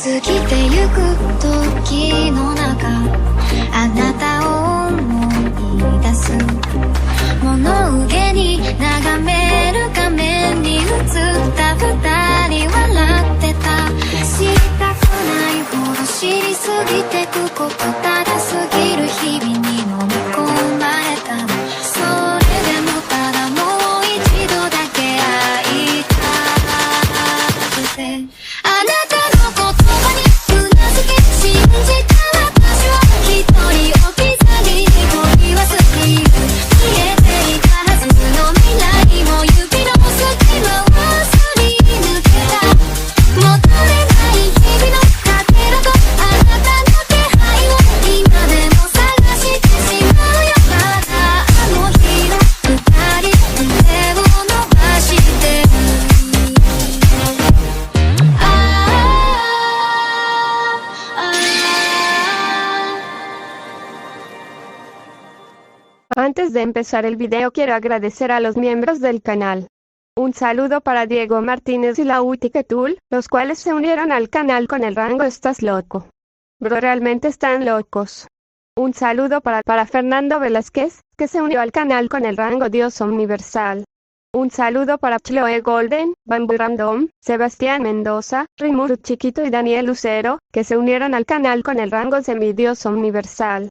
過ぎてゆく時の中あなたを思い出す物憂げに眺める画面に映った二人笑ってた知りたくないほど知りすぎてくことただ過ぎる日々に飲み込まれたのそれでもただもう一度だけ会いたくてあなたの言葉にうなずき信じた私は一人置き去りに取り忘れる消えていたはずの未来も指の隙間をすり抜けた戻れない日々のかけらとあなたの気配を今でも探してしまうよまだあの日の二人手を伸ばしてるAntes de empezar el video quiero agradecer a los miembros del canal. Un saludo para Diego Martínez y la Utiketul, los cuales se unieron al canal con el rango Estás loco. Bro, realmente están locos. Un saludo para Fernando Velázquez, que se unió al canal con el rango Dios Universal. Un saludo para Chloe Golden, Bamboo Random, Sebastián Mendoza, Rimuru Chiquito y Daniel Lucero, que se unieron al canal con el rango Semidios Universal.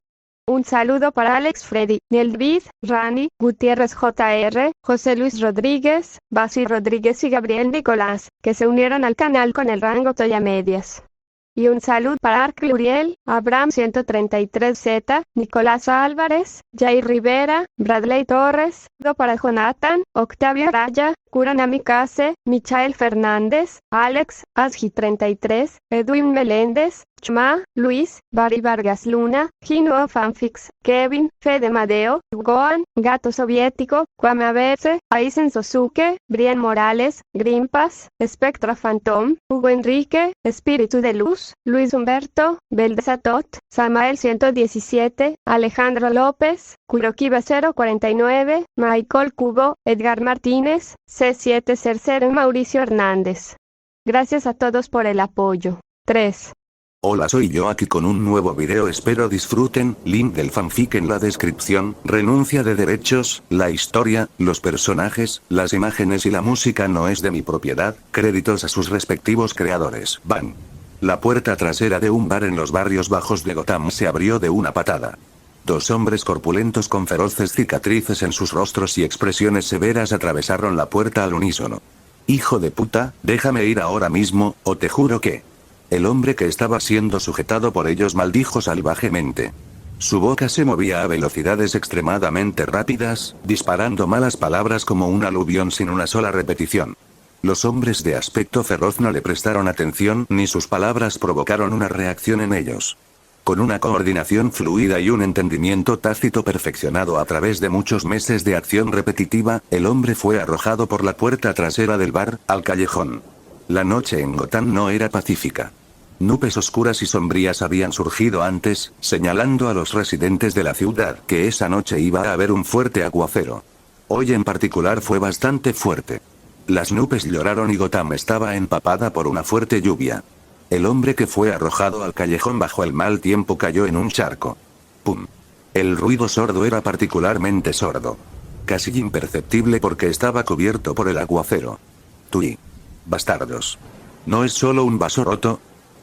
Un saludo para Alex Freddy, Nelvid, Rani, Gutiérrez JR, José Luis Rodríguez, Basi Rodríguez y Gabriel Nicolás, que se unieron al canal con el rango Toya Medias. Y un saludo para Arc Luriel, Abraham 133Z, Nicolás Álvarez, Jair Rivera, Bradley Torres, para Jonathan, Octavio Raya, Kuran Amicase, Michael Fernández, Alex, Asgi 33, Edwin Meléndez, Chma, Luis, Barry Vargas Luna, Gino Fanfix, Kevin, Fede Madeo, Goan, Gato Soviético, Kwame Aberce, Aizen Sosuke, Brian Morales, Grimpas, Spectra Phantom, Hugo Enrique, Espíritu de Luz, Luis Humberto, Beldesatot, Samael 117, Alejandro López, Kurokiba 049, Michael Cubo, Edgar Martínez, C7 Cercero y Mauricio Hernández. Gracias a todos por el apoyo. 3. Hola, soy yo aquí con un nuevo video, espero disfruten, link del fanfic en la descripción, renuncia de derechos, la historia, los personajes, las imágenes y la música no es de mi propiedad, créditos a sus respectivos creadores. Van. La puerta trasera de un bar en los barrios bajos de Gotham se abrió de una patada. Dos hombres corpulentos con feroces cicatrices en sus rostros y expresiones severas atravesaron la puerta al unísono. Hijo de puta, déjame ir ahora mismo, o te juro que... El hombre que estaba siendo sujetado por ellos maldijo salvajemente. Su boca se movía a velocidades extremadamente rápidas, disparando malas palabras como un aluvión sin una sola repetición. Los hombres de aspecto feroz no le prestaron atención ni sus palabras provocaron una reacción en ellos. Con una coordinación fluida y un entendimiento tácito perfeccionado a través de muchos meses de acción repetitiva, el hombre fue arrojado por la puerta trasera del bar, al callejón. La noche en Gotham no era pacífica. Nubes oscuras y sombrías habían surgido antes, señalando a los residentes de la ciudad que esa noche iba a haber un fuerte aguacero. Hoy en particular fue bastante fuerte. Las nubes lloraron y Gotham estaba empapada por una fuerte lluvia. El hombre que fue arrojado al callejón bajo el mal tiempo cayó en un charco. ¡Pum! El ruido sordo era particularmente sordo. Casi imperceptible porque estaba cubierto por el aguacero. ¡Tui! Bastardos. ¿No es solo un vaso roto?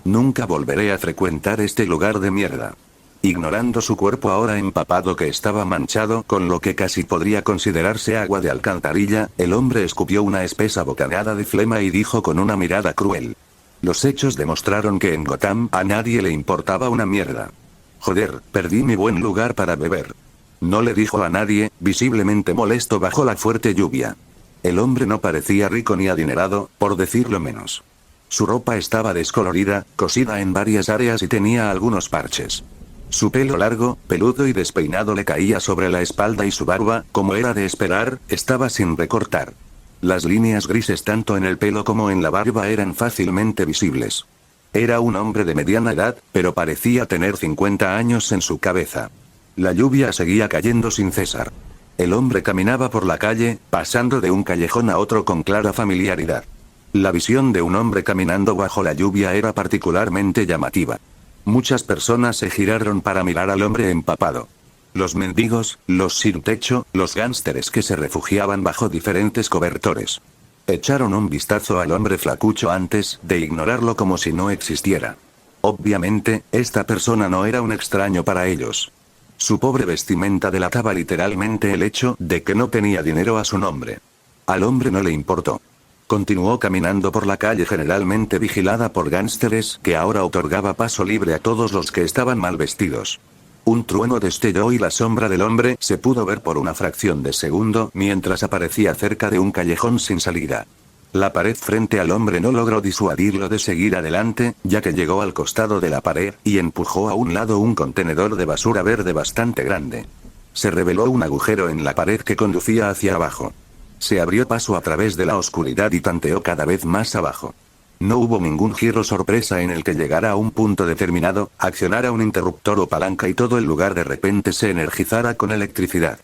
Nunca volveré a frecuentar este lugar de mierda. Ignorando su cuerpo ahora empapado que estaba manchado con lo que casi podría considerarse agua de alcantarilla, el hombre escupió una espesa bocanada de flema y dijo con una mirada cruel. Los hechos demostraron que en Gotham a nadie le importaba una mierda. Joder, perdí mi buen lugar para beber. No le dijo a nadie, visiblemente molesto bajo la fuerte lluvia. El hombre no parecía rico ni adinerado, por decirlo menos. Su ropa estaba descolorida, cosida en varias áreas y tenía algunos parches. Su pelo largo, peludo y despeinado le caía sobre la espalda y su barba, como era de esperar, estaba sin recortar. Las líneas grises tanto en el pelo como en la barba eran fácilmente visibles. Era un hombre de mediana edad, pero parecía tener 50 años en su cabeza. La lluvia seguía cayendo sin cesar. El hombre caminaba por la calle, pasando de un callejón a otro con clara familiaridad. La visión de un hombre caminando bajo la lluvia era particularmente llamativa. Muchas personas se giraron para mirar al hombre empapado. Los mendigos, los sin techo, los gánsteres que se refugiaban bajo diferentes cobertores. Echaron un vistazo al hombre flacucho antes de ignorarlo como si no existiera. Obviamente, esta persona no era un extraño para ellos. Su pobre vestimenta delataba literalmente el hecho de que no tenía dinero a su nombre. Al hombre no le importó. Continuó caminando por la calle generalmente vigilada por gánsteres que ahora otorgaba paso libre a todos los que estaban mal vestidos. Un trueno destelló y la sombra del hombre se pudo ver por una fracción de segundo mientras aparecía cerca de un callejón sin salida. La pared frente al hombre no logró disuadirlo de seguir adelante, ya que llegó al costado de la pared y empujó a un lado un contenedor de basura verde bastante grande. Se reveló un agujero en la pared que conducía hacia abajo. Se abrió paso a través de la oscuridad y tanteó cada vez más abajo. No hubo ningún giro sorpresa en el que llegara a un punto determinado, accionara un interruptor o palanca y todo el lugar de repente se energizara con electricidad.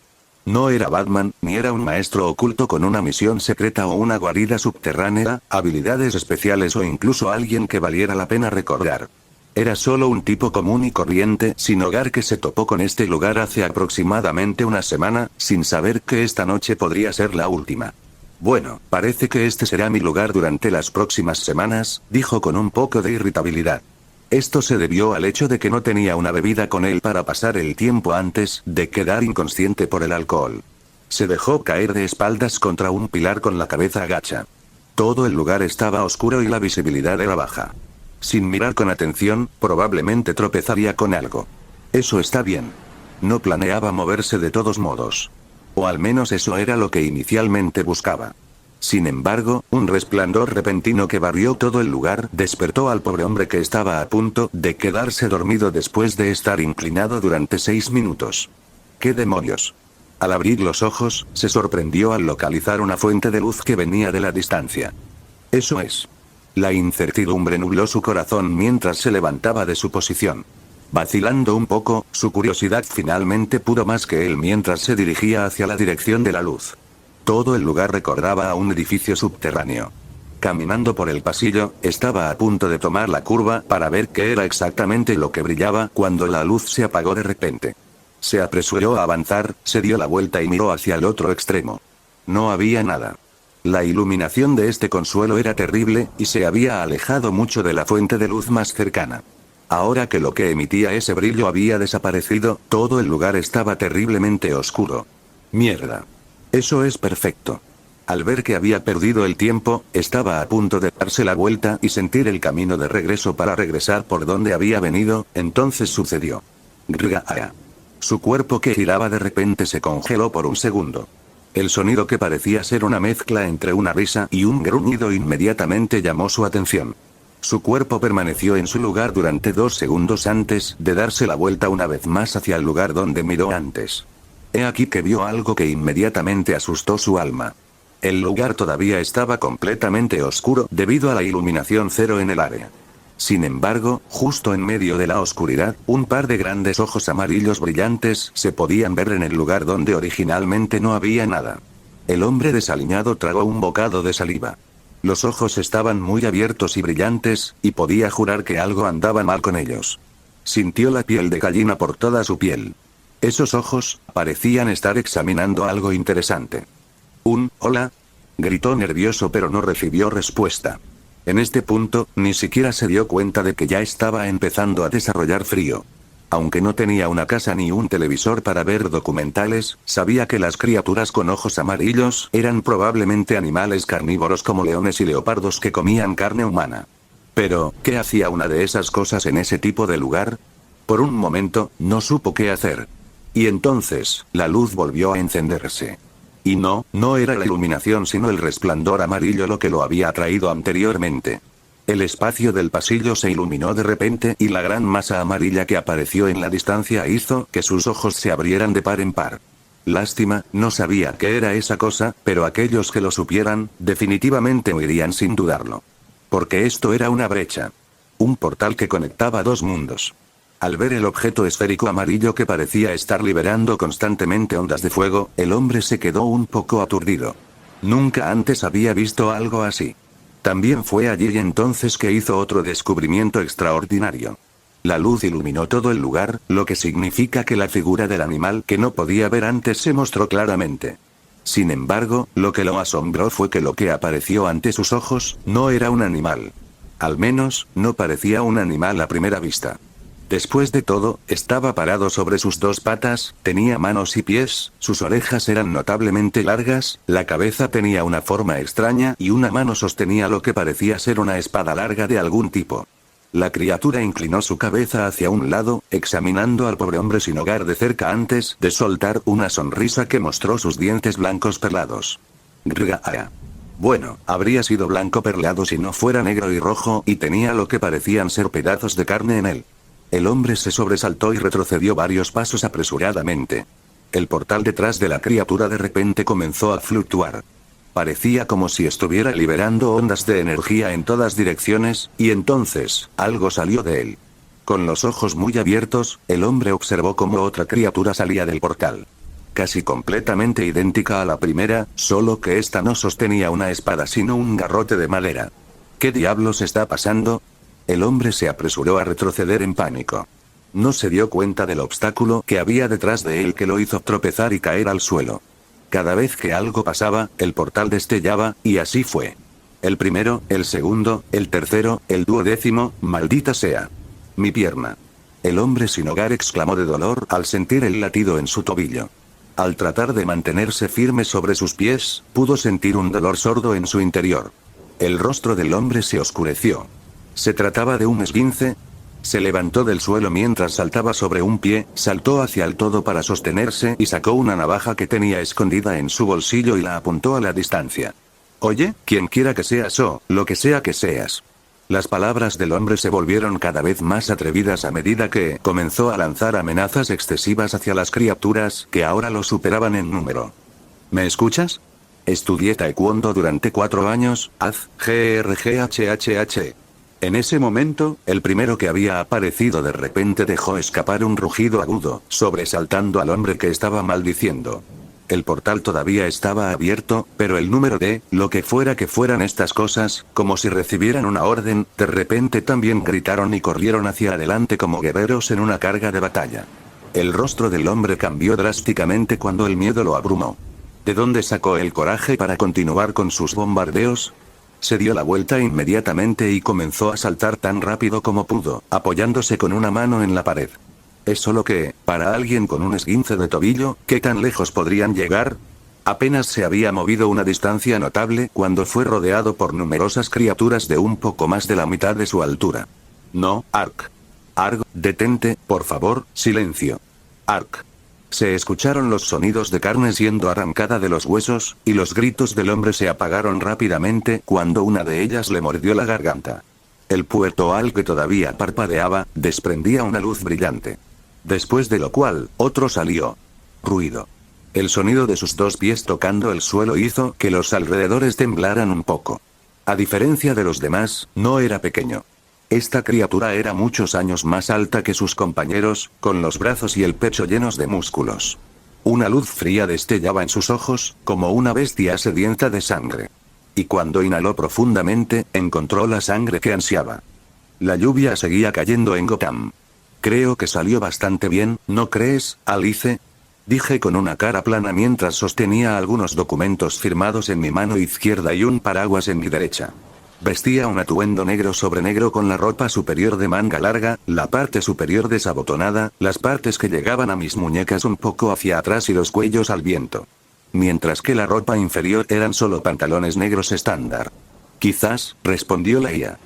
No era Batman, ni era un maestro oculto con una misión secreta o una guarida subterránea, habilidades especiales o incluso alguien que valiera la pena recordar. Era solo un tipo común y corriente, sin hogar que se topó con este lugar hace aproximadamente una semana, sin saber que esta noche podría ser la última. Bueno, parece que este será mi lugar durante las próximas semanas, dijo con un poco de irritabilidad. Esto se debió al hecho de que no tenía una bebida con él para pasar el tiempo antes de quedar inconsciente por el alcohol. Se dejó caer de espaldas contra un pilar con la cabeza agacha. Todo el lugar estaba oscuro y la visibilidad era baja. Sin mirar con atención, probablemente tropezaría con algo. Eso está bien. No planeaba moverse de todos modos. O al menos eso era lo que inicialmente buscaba. Sin embargo, un resplandor repentino que barrió todo el lugar despertó al pobre hombre que estaba a punto de quedarse dormido después de estar inclinado durante 6 minutos. ¡Qué demonios! Al abrir los ojos, se sorprendió al localizar una fuente de luz que venía de la distancia. Eso es. La incertidumbre nubló su corazón mientras se levantaba de su posición. Vacilando un poco, su curiosidad finalmente pudo más que él mientras se dirigía hacia la dirección de la luz. Todo el lugar recordaba a un edificio subterráneo. Caminando por el pasillo, estaba a punto de tomar la curva para ver qué era exactamente lo que brillaba cuando la luz se apagó de repente. Se apresuró a avanzar, se dio la vuelta y miró hacia el otro extremo. No había nada. La iluminación de este consuelo era terrible, y se había alejado mucho de la fuente de luz más cercana. Ahora que lo que emitía ese brillo había desaparecido, todo el lugar estaba terriblemente oscuro. Mierda. Eso es perfecto. Al ver que había perdido el tiempo, estaba a punto de darse la vuelta y sentir el camino de regreso para regresar por donde había venido, entonces sucedió. Grrrr. Su cuerpo que giraba de repente se congeló por un segundo. El sonido que parecía ser una mezcla entre una risa y un gruñido inmediatamente llamó su atención. Su cuerpo permaneció en su lugar durante 2 segundos antes de darse la vuelta una vez más hacia el lugar donde miró antes. He aquí que vio algo que inmediatamente asustó su alma. El lugar todavía estaba completamente oscuro debido a la iluminación cero en el área. Sin embargo, justo en medio de la oscuridad, un par de grandes ojos amarillos brillantes se podían ver en el lugar donde originalmente no había nada. El hombre desaliñado tragó un bocado de saliva. Los ojos estaban muy abiertos y brillantes, y podía jurar que algo andaba mal con ellos. Sintió la piel de gallina por toda su piel. Esos ojos parecían estar examinando algo interesante. «Hola», gritó nervioso pero no recibió respuesta. En este punto, ni siquiera se dio cuenta de que ya estaba empezando a desarrollar frío. Aunque no tenía una casa ni un televisor para ver documentales, sabía que las criaturas con ojos amarillos eran probablemente animales carnívoros como leones y leopardos que comían carne humana. Pero, ¿qué hacía una de esas cosas en ese tipo de lugar? Por un momento, no supo qué hacer. Y entonces, la luz volvió a encenderse. Y no era la iluminación sino el resplandor amarillo lo que lo había atraído anteriormente. El espacio del pasillo se iluminó de repente y la gran masa amarilla que apareció en la distancia hizo que sus ojos se abrieran de par en par. Lástima, no sabía qué era esa cosa, pero aquellos que lo supieran, definitivamente oirían sin dudarlo. Porque esto era una brecha. Un portal que conectaba 2 mundos. Al ver el objeto esférico amarillo que parecía estar liberando constantemente ondas de fuego, el hombre se quedó un poco aturdido. Nunca antes había visto algo así. También fue allí entonces que hizo otro descubrimiento extraordinario. La luz iluminó todo el lugar, lo que significa que la figura del animal que no podía ver antes se mostró claramente. Sin embargo, lo que lo asombró fue que lo que apareció ante sus ojos, no era un animal. Al menos, no parecía un animal a primera vista. Después de todo, estaba parado sobre sus dos patas, tenía manos y pies, sus orejas eran notablemente largas, la cabeza tenía una forma extraña y una mano sostenía lo que parecía ser una espada larga de algún tipo. La criatura inclinó su cabeza hacia un lado, examinando al pobre hombre sin hogar de cerca antes de soltar una sonrisa que mostró sus dientes blancos perlados. Grrrr. Bueno, habría sido blanco perlado si no fuera negro y rojo y tenía lo que parecían ser pedazos de carne en él. El hombre se sobresaltó y retrocedió varios pasos apresuradamente. El portal detrás de la criatura de repente comenzó a fluctuar. Parecía como si estuviera liberando ondas de energía en todas direcciones, y entonces, algo salió de él. Con los ojos muy abiertos, el hombre observó cómo otra criatura salía del portal. Casi completamente idéntica a la primera, solo que esta no sostenía una espada sino un garrote de madera. ¿Qué diablos está pasando? El hombre se apresuró a retroceder en pánico. No se dio cuenta del obstáculo que había detrás de él que lo hizo tropezar y caer al suelo. Cada vez que algo pasaba, el portal destellaba, y así fue. El primero, el segundo, el tercero, el duodécimo, maldita sea. Mi pierna. El hombre sin hogar exclamó de dolor al sentir el latido en su tobillo. Al tratar de mantenerse firme sobre sus pies, pudo sentir un dolor sordo en su interior. El rostro del hombre se oscureció. ¿Se trataba de un esguince? Se levantó del suelo mientras saltaba sobre un pie, saltó hacia el todo para sostenerse y sacó una navaja que tenía escondida en su bolsillo y la apuntó a la distancia. Oye, quien quiera que seas o, lo que sea que seas. Las palabras del hombre se volvieron cada vez más atrevidas a medida que comenzó a lanzar amenazas excesivas hacia las criaturas que ahora lo superaban en número. ¿Me escuchas? Estudié taekwondo durante 4 años, haz, grghhh. En ese momento, el primero que había aparecido de repente dejó escapar un rugido agudo, sobresaltando al hombre que estaba maldiciendo. El portal todavía estaba abierto, pero el número de, lo que fueran estas cosas, como si recibieran una orden, de repente también gritaron y corrieron hacia adelante como guerreros en una carga de batalla. El rostro del hombre cambió drásticamente cuando el miedo lo abrumó. ¿De dónde sacó el coraje para continuar con sus bombardeos? Se dio la vuelta inmediatamente y comenzó a saltar tan rápido como pudo, apoyándose con una mano en la pared. Es solo que, para alguien con un esguince de tobillo, ¿qué tan lejos podrían llegar? Apenas se había movido una distancia notable cuando fue rodeado por numerosas criaturas de un poco más de la mitad de su altura. No, Ark. Arg, detente, por favor, silencio. Ark. Se escucharon los sonidos de carne siendo arrancada de los huesos, y los gritos del hombre se apagaron rápidamente cuando una de ellas le mordió la garganta. El puertoal que todavía parpadeaba, desprendía una luz brillante. Después de lo cual, otro salió. Ruido. El sonido de sus 2 pies tocando el suelo hizo que los alrededores temblaran un poco. A diferencia de los demás, no era pequeño. Esta criatura era muchos años más alta que sus compañeros, con los brazos y el pecho llenos de músculos. Una luz fría destellaba en sus ojos, como una bestia sedienta de sangre. Y cuando inhaló profundamente, encontró la sangre que ansiaba. La lluvia seguía cayendo en Gotham. Creo que salió bastante bien, ¿no crees, Alice? Dije con una cara plana mientras sostenía algunos documentos firmados en mi mano izquierda y un paraguas en mi derecha. Vestía un atuendo negro sobre negro con la ropa superior de manga larga, la parte superior desabotonada, las partes que llegaban a mis muñecas un poco hacia atrás y los cuellos al viento. Mientras que la ropa inferior eran solo pantalones negros estándar. Quizás, respondió la IA.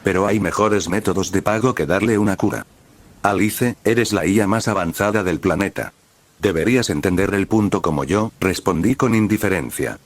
Pero hay mejores métodos de pago que darle una cura. Alice, eres la IA más avanzada del planeta. Deberías entender el punto como yo, respondí con indiferencia.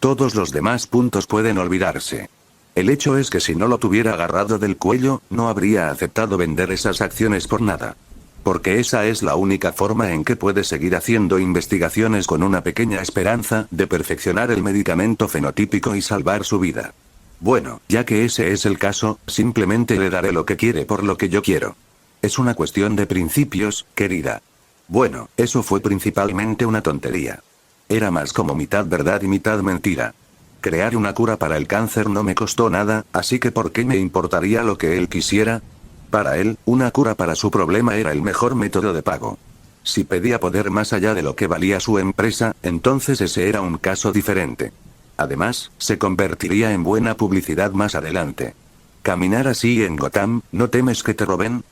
Todos los demás puntos pueden olvidarse. El hecho es que si no lo tuviera agarrado del cuello, no habría aceptado vender esas acciones por nada. Porque esa es la única forma en que puede seguir haciendo investigaciones con una pequeña esperanza de perfeccionar el medicamento fenotípico y salvar su vida. Bueno, ya que ese es el caso, simplemente le daré lo que quiere por lo que yo quiero. Es una cuestión de principios, querida. Bueno, eso fue principalmente una tontería. Era más como mitad verdad y mitad mentira. Crear una cura para el cáncer no me costó nada, así que ¿por qué me importaría lo que él quisiera? Para él, una cura para su problema era el mejor método de pago. Si pedía poder más allá de lo que valía su empresa, entonces ese era un caso diferente. Además, se convertiría en buena publicidad más adelante. ¿Caminar así en Gotham, no temes que te roben?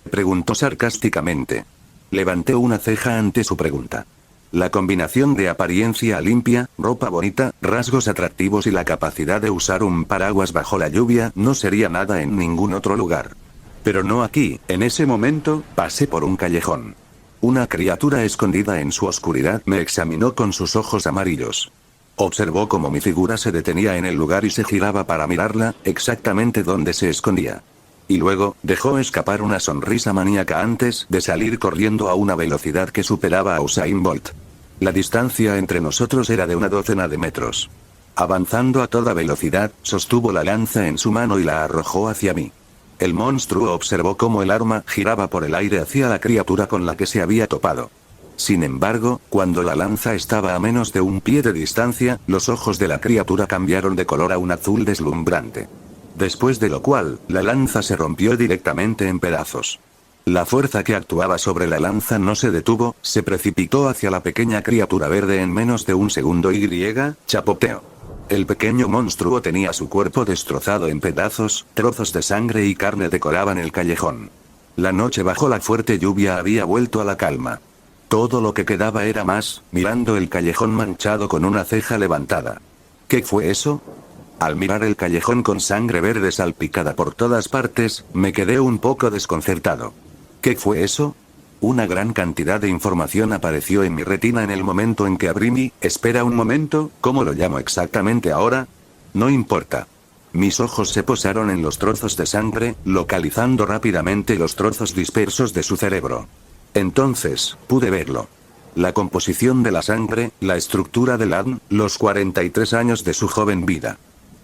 Preguntó sarcásticamente. Levanté una ceja ante su pregunta. La combinación de apariencia limpia, ropa bonita, rasgos atractivos y la capacidad de usar un paraguas bajo la lluvia no sería nada en ningún otro lugar. Pero no aquí. En ese momento, pasé por un callejón. Una criatura escondida en su oscuridad me examinó con sus ojos amarillos. Observó cómo mi figura se detenía en el lugar y se giraba para mirarla, exactamente donde se escondía. Y luego, dejó escapar una sonrisa maníaca antes de salir corriendo a una velocidad que superaba a Usain Bolt. La distancia entre nosotros era de una docena de metros. Avanzando a toda velocidad, sostuvo la lanza en su mano y la arrojó hacia mí. El monstruo observó cómo el arma giraba por el aire hacia la criatura con la que se había topado. Sin embargo, cuando la lanza estaba a menos de un pie de distancia, los ojos de la criatura cambiaron de color a un azul deslumbrante. Después de lo cual, la lanza se rompió directamente en pedazos. La fuerza que actuaba sobre la lanza no se detuvo, se precipitó hacia la pequeña criatura verde en menos de un segundo y chapoteó. El pequeño monstruo tenía su cuerpo destrozado en pedazos, trozos de sangre y carne decoraban el callejón. La noche bajo la fuerte lluvia había vuelto a la calma. Todo lo que quedaba era más, mirando el callejón manchado con una ceja levantada. ¿Qué fue eso? Al mirar el callejón con sangre verde salpicada por todas partes, me quedé un poco desconcertado. ¿Qué fue eso? Una gran cantidad de información apareció en mi retina en el momento en que abrí mi... Espera un momento, ¿cómo lo llamo exactamente ahora? No importa. Mis ojos se posaron en los trozos de sangre, localizando rápidamente los trozos dispersos de su cerebro. Entonces, pude verlo. La composición de la sangre, la estructura del ADN, los 43 años de su joven vida.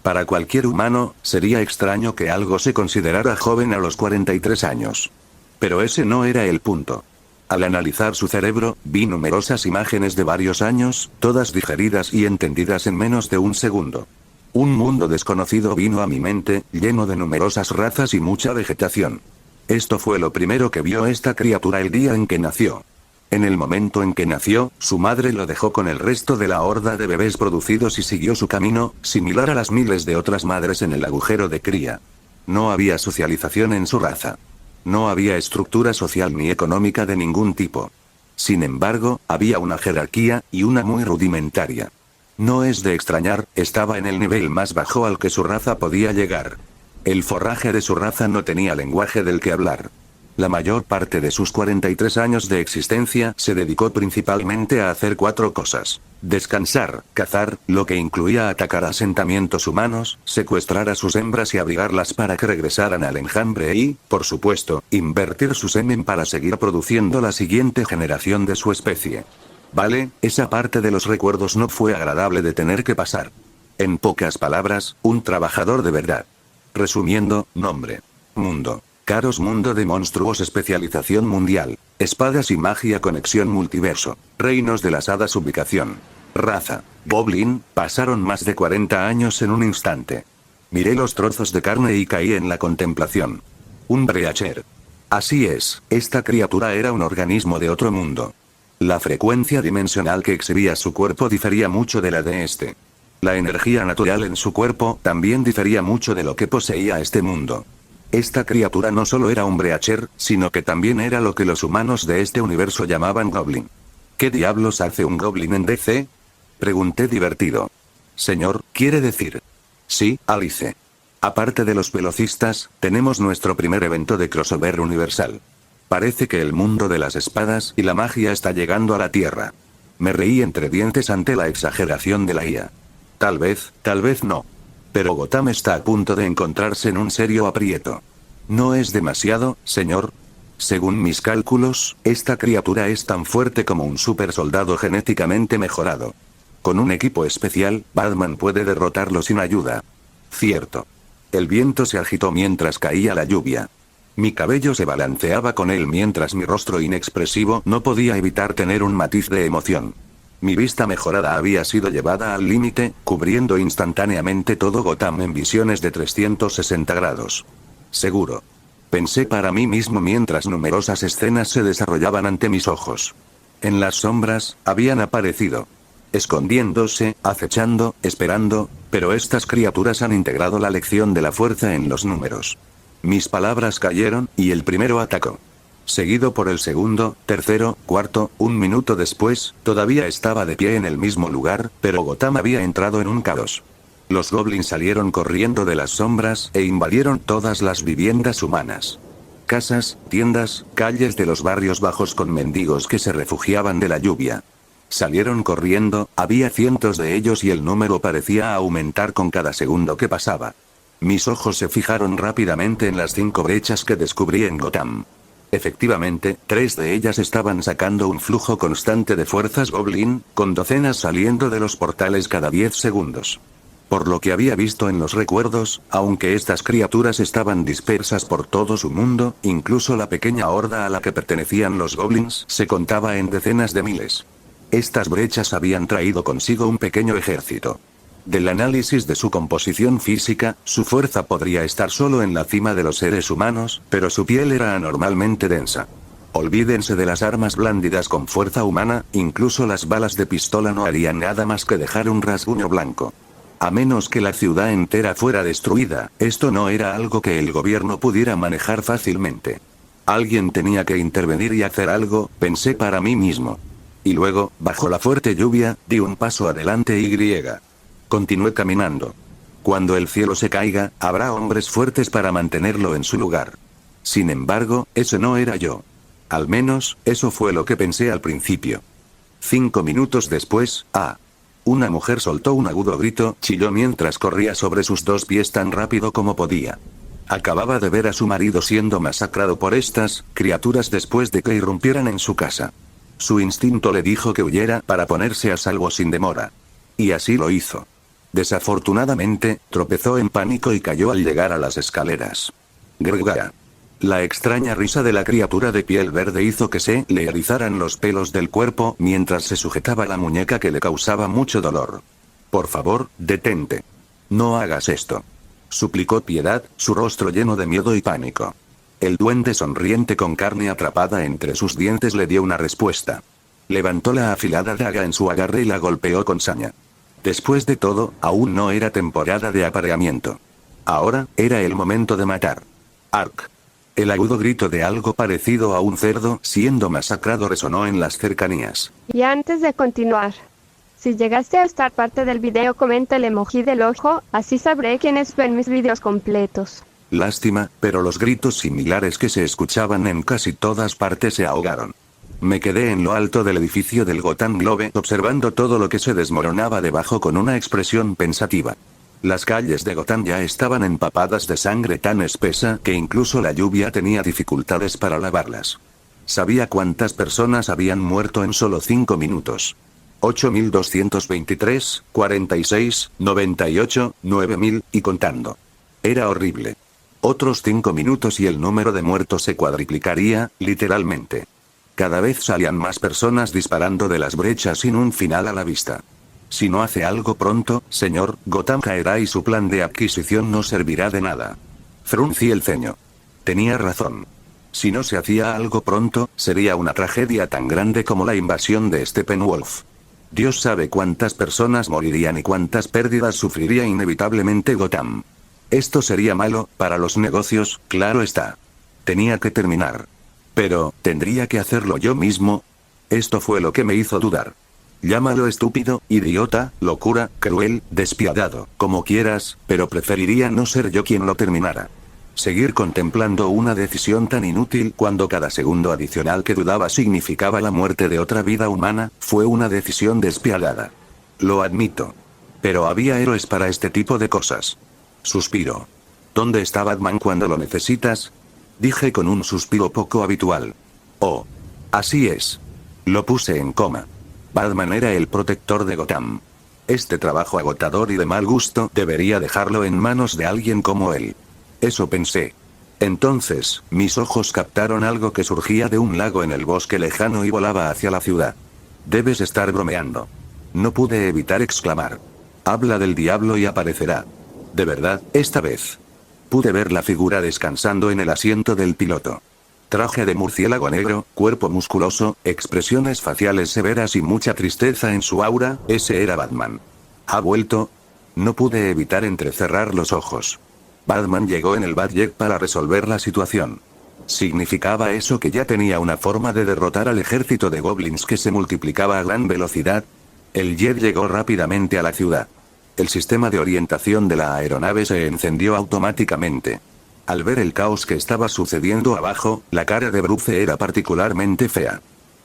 Para cualquier humano, sería extraño que algo se considerara joven a los 43 años. Pero ese no era el punto. Al analizar su cerebro, vi numerosas imágenes de varios años, todas digeridas y entendidas en menos de un segundo. Un mundo desconocido vino a mi mente, lleno de numerosas razas y mucha vegetación. Esto fue lo primero que vio esta criatura el día en que nació. En el momento en que nació, su madre lo dejó con el resto de la horda de bebés producidos y siguió su camino, similar a las miles de otras madres en el agujero de cría. No había socialización en su raza. No había estructura social ni económica de ningún tipo. Sin embargo, había una jerarquía, y una muy rudimentaria. No es de extrañar, estaba en el nivel más bajo al que su raza podía llegar. El forraje de su raza no tenía lenguaje del que hablar. La mayor parte de sus 43 años de existencia se dedicó principalmente a hacer 4 cosas. Descansar, cazar, lo que incluía atacar asentamientos humanos, secuestrar a sus hembras y abrigarlas para que regresaran al enjambre y, por supuesto, invertir su semen para seguir produciendo la siguiente generación de su especie. Vale, esa parte de los recuerdos no fue agradable de tener que pasar. En pocas palabras, un trabajador de verdad. Resumiendo, nombre. Mundo. Caros Mundo de Monstruos Especialización Mundial. Espadas y Magia Conexión Multiverso. Reinos de las Hadas Ubicación. Raza. Goblin. Pasaron más de 40 años en un instante. Miré los trozos de carne y caí en la contemplación. Un Breacher. Así es, esta criatura era un organismo de otro mundo. La frecuencia dimensional que exhibía su cuerpo difería mucho de la de este. La energía natural en su cuerpo también difería mucho de lo que poseía este mundo. Esta criatura no solo era un Breacher, sino que también era lo que los humanos de este universo llamaban Goblin. ¿Qué diablos hace un Goblin en DC? Pregunté divertido. Señor, ¿quiere decir? Sí, Alice. Aparte de los velocistas, tenemos nuestro primer evento de crossover universal. Parece que el mundo de las espadas y la magia está llegando a la Tierra. Me reí entre dientes ante la exageración de la IA. Tal vez no. Pero Gotham está a punto de encontrarse en un serio aprieto. ¿No es demasiado, señor? Según mis cálculos, esta criatura es tan fuerte como un super soldado genéticamente mejorado. Con un equipo especial, Batman puede derrotarlo sin ayuda. Cierto. El viento se agitó mientras caía la lluvia. Mi cabello se balanceaba con él mientras mi rostro inexpresivo no podía evitar tener un matiz de emoción. Mi vista mejorada había sido llevada al límite, cubriendo instantáneamente todo Gotham en visiones de 360 grados. Seguro. Pensé para mí mismo mientras numerosas escenas se desarrollaban ante mis ojos. En las sombras, habían aparecido. Escondiéndose, acechando, esperando, pero estas criaturas han integrado la lección de la fuerza en los números. Mis palabras cayeron, y el primero atacó. Seguido por el segundo, tercero, cuarto, un minuto después, todavía estaba de pie en el mismo lugar, pero Gotham había entrado en un caos. Los goblins salieron corriendo de las sombras, e invadieron todas las viviendas humanas. Casas, tiendas, calles de los barrios bajos con mendigos que se refugiaban de la lluvia. Salieron corriendo, había cientos de ellos y el número parecía aumentar con cada segundo que pasaba. Mis ojos se fijaron rápidamente en las 5 brechas que descubrí en Gotham. Efectivamente, 3 de ellas estaban sacando un flujo constante de fuerzas Goblin, con docenas saliendo de los portales cada 10 segundos. Por lo que había visto en los recuerdos, aunque estas criaturas estaban dispersas por todo su mundo, incluso la pequeña horda a la que pertenecían los Goblins se contaba en decenas de miles. Estas brechas habían traído consigo un pequeño ejército. Del análisis de su composición física, su fuerza podría estar solo en la cima de los seres humanos, pero su piel era anormalmente densa. Olvídense de las armas blándidas con fuerza humana, incluso las balas de pistola no harían nada más que dejar un rasguño blanco. A menos que la ciudad entera fuera destruida, esto no era algo que el gobierno pudiera manejar fácilmente. Alguien tenía que intervenir y hacer algo, pensé para mí mismo. Y luego, bajo la fuerte lluvia, di un paso adelante y continué caminando. Cuando el cielo se caiga, habrá hombres fuertes para mantenerlo en su lugar. Sin embargo, ese no era yo. Al menos, eso fue lo que pensé al principio. 5 minutos después, una mujer soltó un agudo grito, chilló mientras corría sobre sus 2 pies tan rápido como podía. Acababa de ver a su marido siendo masacrado por estas criaturas después de que irrumpieran en su casa. Su instinto le dijo que huyera para ponerse a salvo sin demora. Y así lo hizo. Desafortunadamente, tropezó en pánico y cayó al llegar a las escaleras. Grga. La extraña risa de la criatura de piel verde hizo que se le erizaran los pelos del cuerpo mientras se sujetaba la muñeca que le causaba mucho dolor. Por favor, detente. No hagas esto. Suplicó Piedad, su rostro lleno de miedo y pánico. El duende sonriente con carne atrapada entre sus dientes le dio una respuesta. Levantó la afilada daga en su agarre y la golpeó con saña. Después de todo, aún no era temporada de apareamiento. Ahora, era el momento de matar. Ark. El agudo grito de algo parecido a un cerdo siendo masacrado resonó en las cercanías. Y antes de continuar, si llegaste a esta parte del video comenta el emoji del ojo, así sabré quiénes ven mis videos completos. Lástima, pero los gritos similares que se escuchaban en casi todas partes se ahogaron. Me quedé en lo alto del edificio del Gotham Globe observando todo lo que se desmoronaba debajo con una expresión pensativa. Las calles de Gotham ya estaban empapadas de sangre tan espesa que incluso la lluvia tenía dificultades para lavarlas. Sabía cuántas personas habían muerto en solo 5 minutos. 8.223, 46, 98, 9.000, y contando. Era horrible. Otros 5 minutos y el número de muertos se cuadriplicaría, literalmente. Cada vez salían más personas disparando de las brechas sin un final a la vista. Si no hace algo pronto, señor, Gotham caerá y su plan de adquisición no servirá de nada. Fruncí el ceño. Tenía razón. Si no se hacía algo pronto, sería una tragedia tan grande como la invasión de Steppenwolf. Dios sabe cuántas personas morirían y cuántas pérdidas sufriría inevitablemente Gotham. Esto sería malo, para los negocios, claro está. Tenía que terminar. Pero, ¿tendría que hacerlo yo mismo? Esto fue lo que me hizo dudar. Llámalo estúpido, idiota, locura, cruel, despiadado, como quieras, pero preferiría no ser yo quien lo terminara. Seguir contemplando una decisión tan inútil cuando cada segundo adicional que dudaba significaba la muerte de otra vida humana, fue una decisión despiadada. Lo admito. Pero había héroes para este tipo de cosas. Suspiro. ¿Dónde está Batman cuando lo necesitas? Dije con un suspiro poco habitual. Oh. Así es. Lo puse en coma. Batman era el protector de Gotham. Este trabajo agotador y de mal gusto debería dejarlo en manos de alguien como él. Eso pensé. Entonces, mis ojos captaron algo que surgía de un lago en el bosque lejano y volaba hacia la ciudad. Debes estar bromeando. No pude evitar exclamar. Habla del diablo y aparecerá. De verdad, esta vez. Pude ver la figura descansando en el asiento del piloto. Traje de murciélago negro, cuerpo musculoso, expresiones faciales severas y mucha tristeza en su aura, ese era Batman. ¿Ha vuelto? No pude evitar entrecerrar los ojos. Batman llegó en el Batjet para resolver la situación. ¿Significaba eso que ya tenía una forma de derrotar al ejército de goblins que se multiplicaba a gran velocidad? El jet llegó rápidamente a la ciudad. El sistema de orientación de la aeronave se encendió automáticamente. Al ver el caos que estaba sucediendo abajo, la cara de Bruce era particularmente fea.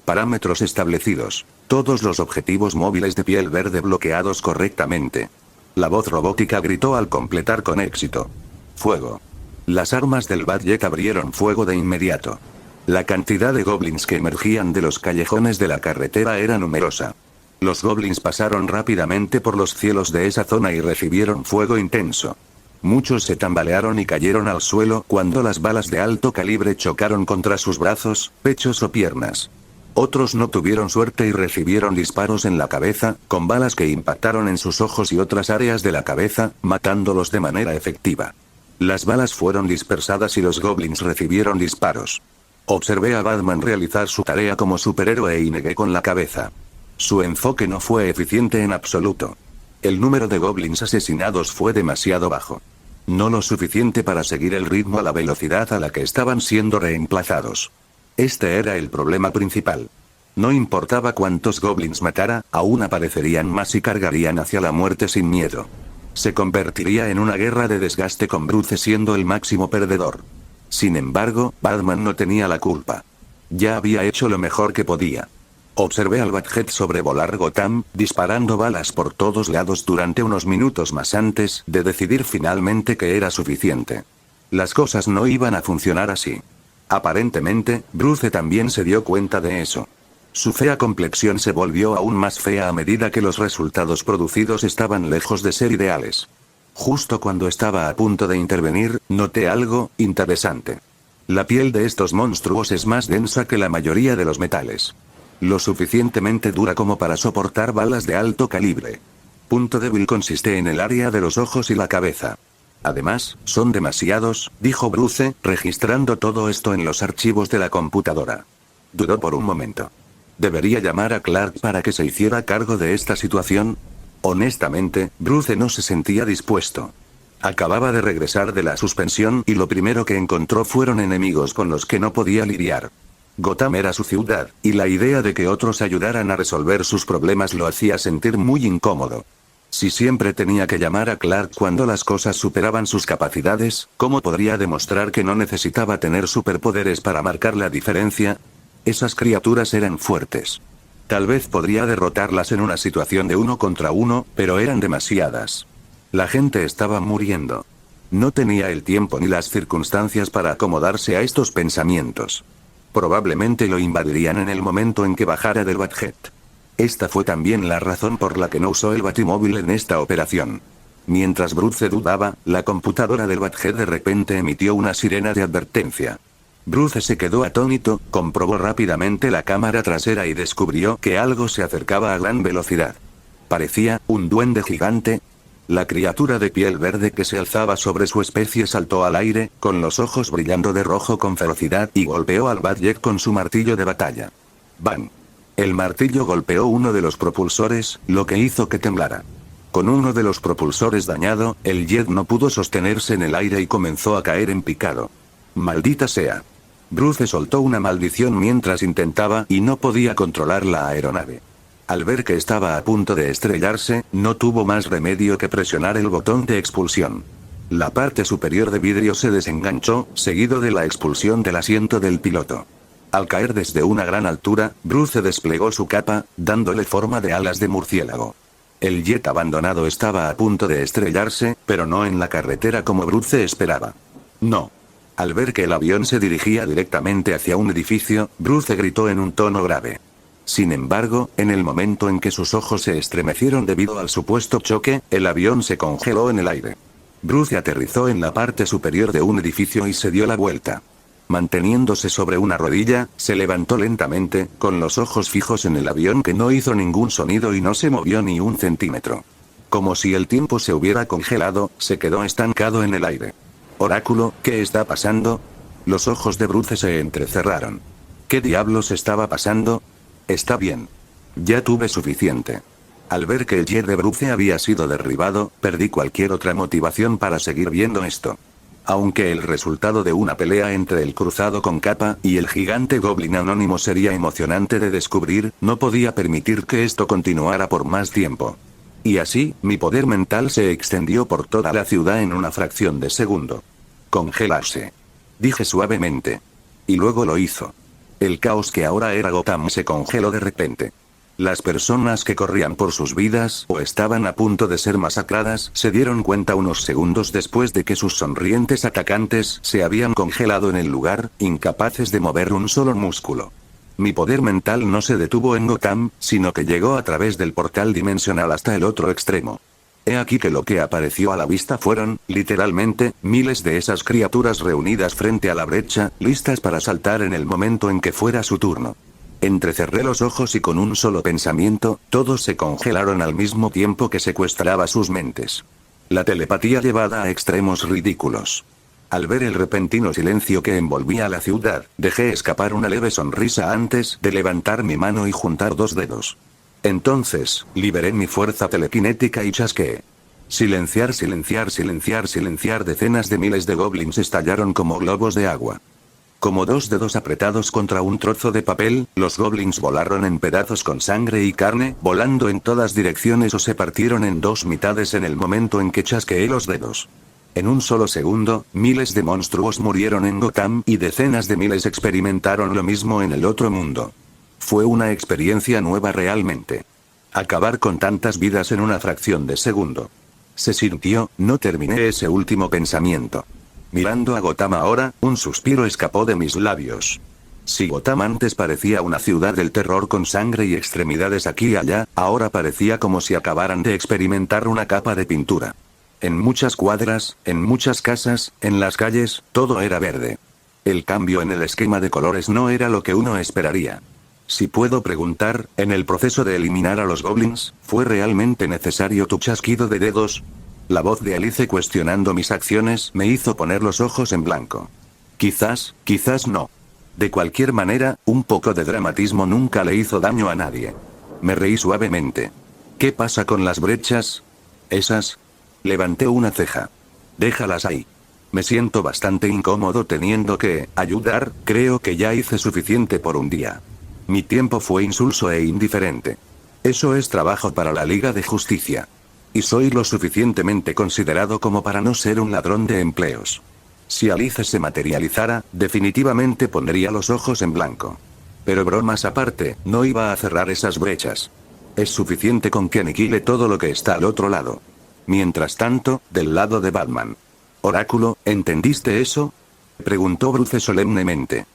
Parámetros establecidos. Todos los objetivos móviles de piel verde bloqueados correctamente. La voz robótica gritó al completar con éxito. Fuego. Las armas del Batjet abrieron fuego de inmediato. La cantidad de goblins que emergían de los callejones de la carretera era numerosa. Los goblins pasaron rápidamente por los cielos de esa zona y recibieron fuego intenso. Muchos se tambalearon y cayeron al suelo cuando las balas de alto calibre chocaron contra sus brazos, pechos o piernas. Otros no tuvieron suerte y recibieron disparos en la cabeza, con balas que impactaron en sus ojos y otras áreas de la cabeza, matándolos de manera efectiva. Las balas fueron dispersadas y los goblins recibieron disparos. Observé a Batman realizar su tarea como superhéroe y negué con la cabeza. Su enfoque no fue eficiente en absoluto. El número de goblins asesinados fue demasiado bajo. No lo suficiente para seguir el ritmo a la velocidad a la que estaban siendo reemplazados. Este era el problema principal. No importaba cuántos goblins matara, aún aparecerían más y cargarían hacia la muerte sin miedo. Se convertiría en una guerra de desgaste con Bruce siendo el máximo perdedor. Sin embargo, Batman no tenía la culpa. Ya había hecho lo mejor que podía. Observé al Batjet sobrevolar Gotham, disparando balas por todos lados durante unos minutos más antes de decidir finalmente que era suficiente. Las cosas no iban a funcionar así. Aparentemente, Bruce también se dio cuenta de eso. Su fea complexión se volvió aún más fea a medida que los resultados producidos estaban lejos de ser ideales. Justo cuando estaba a punto de intervenir, noté algo interesante. La piel de estos monstruos es más densa que la mayoría de los metales. Lo suficientemente dura como para soportar balas de alto calibre. Punto débil consiste en el área de los ojos y la cabeza. Además, son demasiados, dijo Bruce, registrando todo esto en los archivos de la computadora. Dudó por un momento. ¿Debería llamar a Clark para que se hiciera cargo de esta situación? Honestamente, Bruce no se sentía dispuesto. Acababa de regresar de la suspensión y lo primero que encontró fueron enemigos con los que no podía lidiar. Gotham era su ciudad, y la idea de que otros ayudaran a resolver sus problemas lo hacía sentir muy incómodo. Si siempre tenía que llamar a Clark cuando las cosas superaban sus capacidades, ¿cómo podría demostrar que no necesitaba tener superpoderes para marcar la diferencia? Esas criaturas eran fuertes. Tal vez podría derrotarlas en una situación de 1 contra 1, pero eran demasiadas. La gente estaba muriendo. No tenía el tiempo ni las circunstancias para acomodarse a estos pensamientos. Probablemente lo invadirían en el momento en que bajara del Batjet. Esta fue también la razón por la que no usó el Batimóvil en esta operación. Mientras Bruce dudaba, la computadora del Batjet de repente emitió una sirena de advertencia. Bruce se quedó atónito, comprobó rápidamente la cámara trasera y descubrió que algo se acercaba a gran velocidad. Parecía un duende gigante. La criatura de piel verde que se alzaba sobre su especie saltó al aire, con los ojos brillando de rojo con ferocidad y golpeó al Batjet con su martillo de batalla. ¡Bang! El martillo golpeó uno de los propulsores, lo que hizo que temblara. Con uno de los propulsores dañado, el jet no pudo sostenerse en el aire y comenzó a caer en picado. ¡Maldita sea! Bruce soltó una maldición mientras intentaba y no podía controlar la aeronave. Al ver que estaba a punto de estrellarse, no tuvo más remedio que presionar el botón de expulsión. La parte superior de vidrio se desenganchó, seguido de la expulsión del asiento del piloto. Al caer desde una gran altura, Bruce desplegó su capa, dándole forma de alas de murciélago. El jet abandonado estaba a punto de estrellarse, pero no en la carretera como Bruce esperaba. No. Al ver que el avión se dirigía directamente hacia un edificio, Bruce gritó en un tono grave. Sin embargo, en el momento en que sus ojos se estremecieron debido al supuesto choque, el avión se congeló en el aire. Bruce aterrizó en la parte superior de un edificio y se dio la vuelta. Manteniéndose sobre una rodilla, se levantó lentamente, con los ojos fijos en el avión que no hizo ningún sonido y no se movió ni un centímetro. Como si el tiempo se hubiera congelado, se quedó estancado en el aire. Oráculo, ¿qué está pasando? Los ojos de Bruce se entrecerraron. ¿Qué diablos estaba pasando? Está bien. Ya tuve suficiente. Al ver que el jet de Bruce había sido derribado, perdí cualquier otra motivación para seguir viendo esto. Aunque el resultado de una pelea entre el cruzado con capa y el gigante goblin anónimo sería emocionante de descubrir, no podía permitir que esto continuara por más tiempo. Y así, mi poder mental se extendió por toda la ciudad en una fracción de segundo. Congelarse. Dije suavemente. Y luego lo hizo. El caos que ahora era Gotham se congeló de repente. Las personas que corrían por sus vidas o estaban a punto de ser masacradas se dieron cuenta unos segundos después de que sus sonrientes atacantes se habían congelado en el lugar, incapaces de mover un solo músculo. Mi poder mental no se detuvo en Gotham, sino que llegó a través del portal dimensional hasta el otro extremo. He aquí que lo que apareció a la vista fueron, literalmente, miles de esas criaturas reunidas frente a la brecha, listas para saltar en el momento en que fuera su turno. Entrecerré los ojos y con un solo pensamiento, todos se congelaron al mismo tiempo que secuestraba sus mentes. La telepatía llevada a extremos ridículos. Al ver el repentino silencio que envolvía a la ciudad, dejé escapar una leve sonrisa antes de levantar mi mano y juntar dos dedos. Entonces, liberé mi fuerza telequinética y chasqueé. Silenciar, silenciar, silenciar, silenciar. Decenas de miles de goblins estallaron como globos de agua. Como dos dedos apretados contra un trozo de papel, los goblins volaron en pedazos con sangre y carne, volando en todas direcciones o se partieron en dos mitades en el momento en que chasqueé los dedos. En un solo segundo, miles de monstruos murieron en Gotham y decenas de miles experimentaron lo mismo en el otro mundo. Fue una experiencia nueva realmente. Acabar con tantas vidas en una fracción de segundo. Se sintió, no terminé ese último pensamiento. Mirando a Gotham ahora, un suspiro escapó de mis labios. Si Gotham antes parecía una ciudad del terror con sangre y extremidades aquí y allá, ahora parecía como si acabaran de experimentar una capa de pintura. En muchas cuadras, en muchas casas, en las calles, todo era verde. El cambio en el esquema de colores no era lo que uno esperaría. Si puedo preguntar, en el proceso de eliminar a los goblins, ¿fue realmente necesario tu chasquido de dedos? La voz de Alice cuestionando mis acciones me hizo poner los ojos en blanco. Quizás, quizás no. De cualquier manera, un poco de dramatismo nunca le hizo daño a nadie. Me reí suavemente. ¿Qué pasa con las brechas? ¿Esas? Levanté una ceja. Déjalas ahí. Me siento bastante incómodo teniendo que ayudar, creo que ya hice suficiente por un día. Mi tiempo fue insulso e indiferente. Eso es trabajo para la Liga de Justicia. Y soy lo suficientemente considerado como para no ser un ladrón de empleos. Si Alice se materializara, definitivamente pondría los ojos en blanco. Pero bromas aparte, no iba a cerrar esas brechas. Es suficiente con que aniquile todo lo que está al otro lado. Mientras tanto, del lado de Batman. Oráculo, ¿entendiste eso? Preguntó Bruce solemnemente.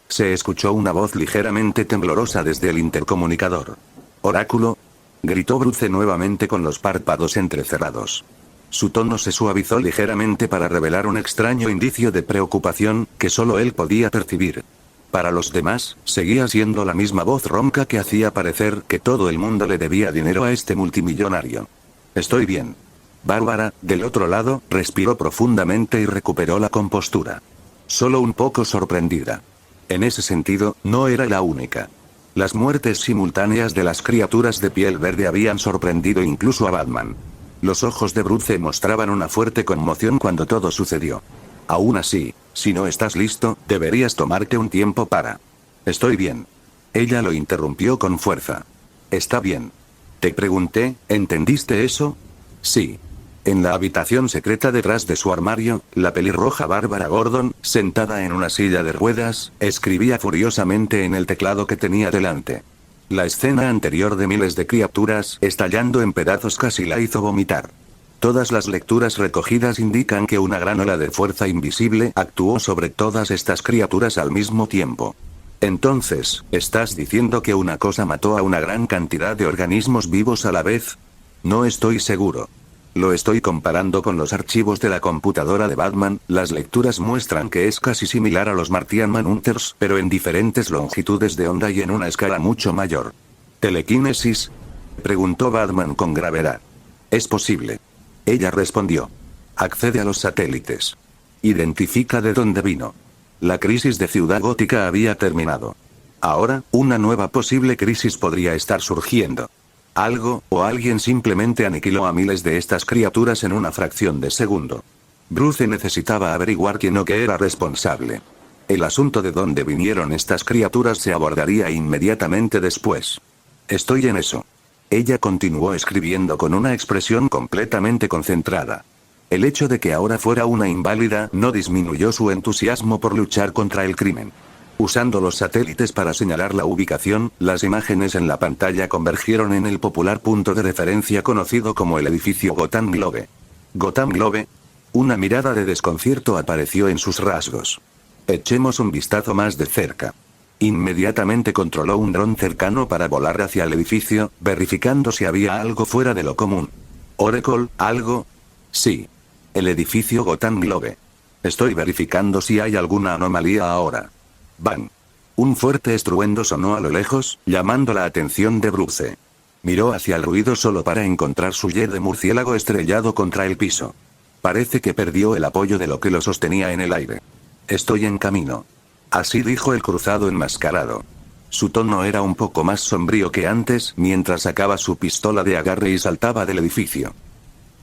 Se escuchó una voz ligeramente temblorosa desde el intercomunicador. Oráculo, gritó Bruce nuevamente con los párpados entrecerrados. Su tono se suavizó ligeramente para revelar un extraño indicio de preocupación, que solo él podía percibir. Para los demás, seguía siendo la misma voz ronca que hacía parecer que todo el mundo le debía dinero a este multimillonario. Estoy bien. Bárbara, del otro lado, respiró profundamente y recuperó la compostura. Solo un poco sorprendida. En ese sentido, no era la única. Las muertes simultáneas de las criaturas de piel verde habían sorprendido incluso a Batman. Los ojos de Bruce mostraban una fuerte conmoción cuando todo sucedió. Aún así, si no estás listo, deberías tomarte un tiempo para... Estoy bien. Ella lo interrumpió con fuerza. Está bien. Te pregunté, ¿entendiste eso? Sí. En la habitación secreta detrás de su armario, la pelirroja Bárbara Gordon, sentada en una silla de ruedas, escribía furiosamente en el teclado que tenía delante. La escena anterior de miles de criaturas estallando en pedazos casi la hizo vomitar. Todas las lecturas recogidas indican que una gran ola de fuerza invisible actuó sobre todas estas criaturas al mismo tiempo. Entonces, ¿estás diciendo que una cosa mató a una gran cantidad de organismos vivos a la vez? No estoy seguro. Lo estoy comparando con los archivos de la computadora de Batman, las lecturas muestran que es casi similar a los Martian Manhunters, pero en diferentes longitudes de onda y en una escala mucho mayor. ¿Telequinesis?, preguntó Batman con gravedad. Es posible. Ella respondió. Accede a los satélites. Identifica de dónde vino. La crisis de Ciudad Gótica había terminado. Ahora, una nueva posible crisis podría estar surgiendo. Algo, o alguien simplemente aniquiló a miles de estas criaturas en una fracción de segundo. Bruce necesitaba averiguar quién o qué era responsable. El asunto de dónde vinieron estas criaturas se abordaría inmediatamente después. Estoy en eso. Ella continuó escribiendo con una expresión completamente concentrada. El hecho de que ahora fuera una inválida no disminuyó su entusiasmo por luchar contra el crimen. Usando los satélites para señalar la ubicación, las imágenes en la pantalla convergieron en el popular punto de referencia conocido como el edificio Gotham Globe. ¿Gotham Globe? Una mirada de desconcierto apareció en sus rasgos. Echemos un vistazo más de cerca. Inmediatamente controló un dron cercano para volar hacia el edificio, verificando si había algo fuera de lo común. ¿Oracle, algo? Sí. El edificio Gotham Globe. Estoy verificando si hay alguna anomalía ahora. ¡Bang! Un fuerte estruendo sonó a lo lejos, llamando la atención de Bruce. Miró hacia el ruido solo para encontrar su jet de murciélago estrellado contra el piso. Parece que perdió el apoyo de lo que lo sostenía en el aire. Estoy en camino. Así dijo el cruzado enmascarado. Su tono era un poco más sombrío que antes, mientras sacaba su pistola de agarre y saltaba del edificio.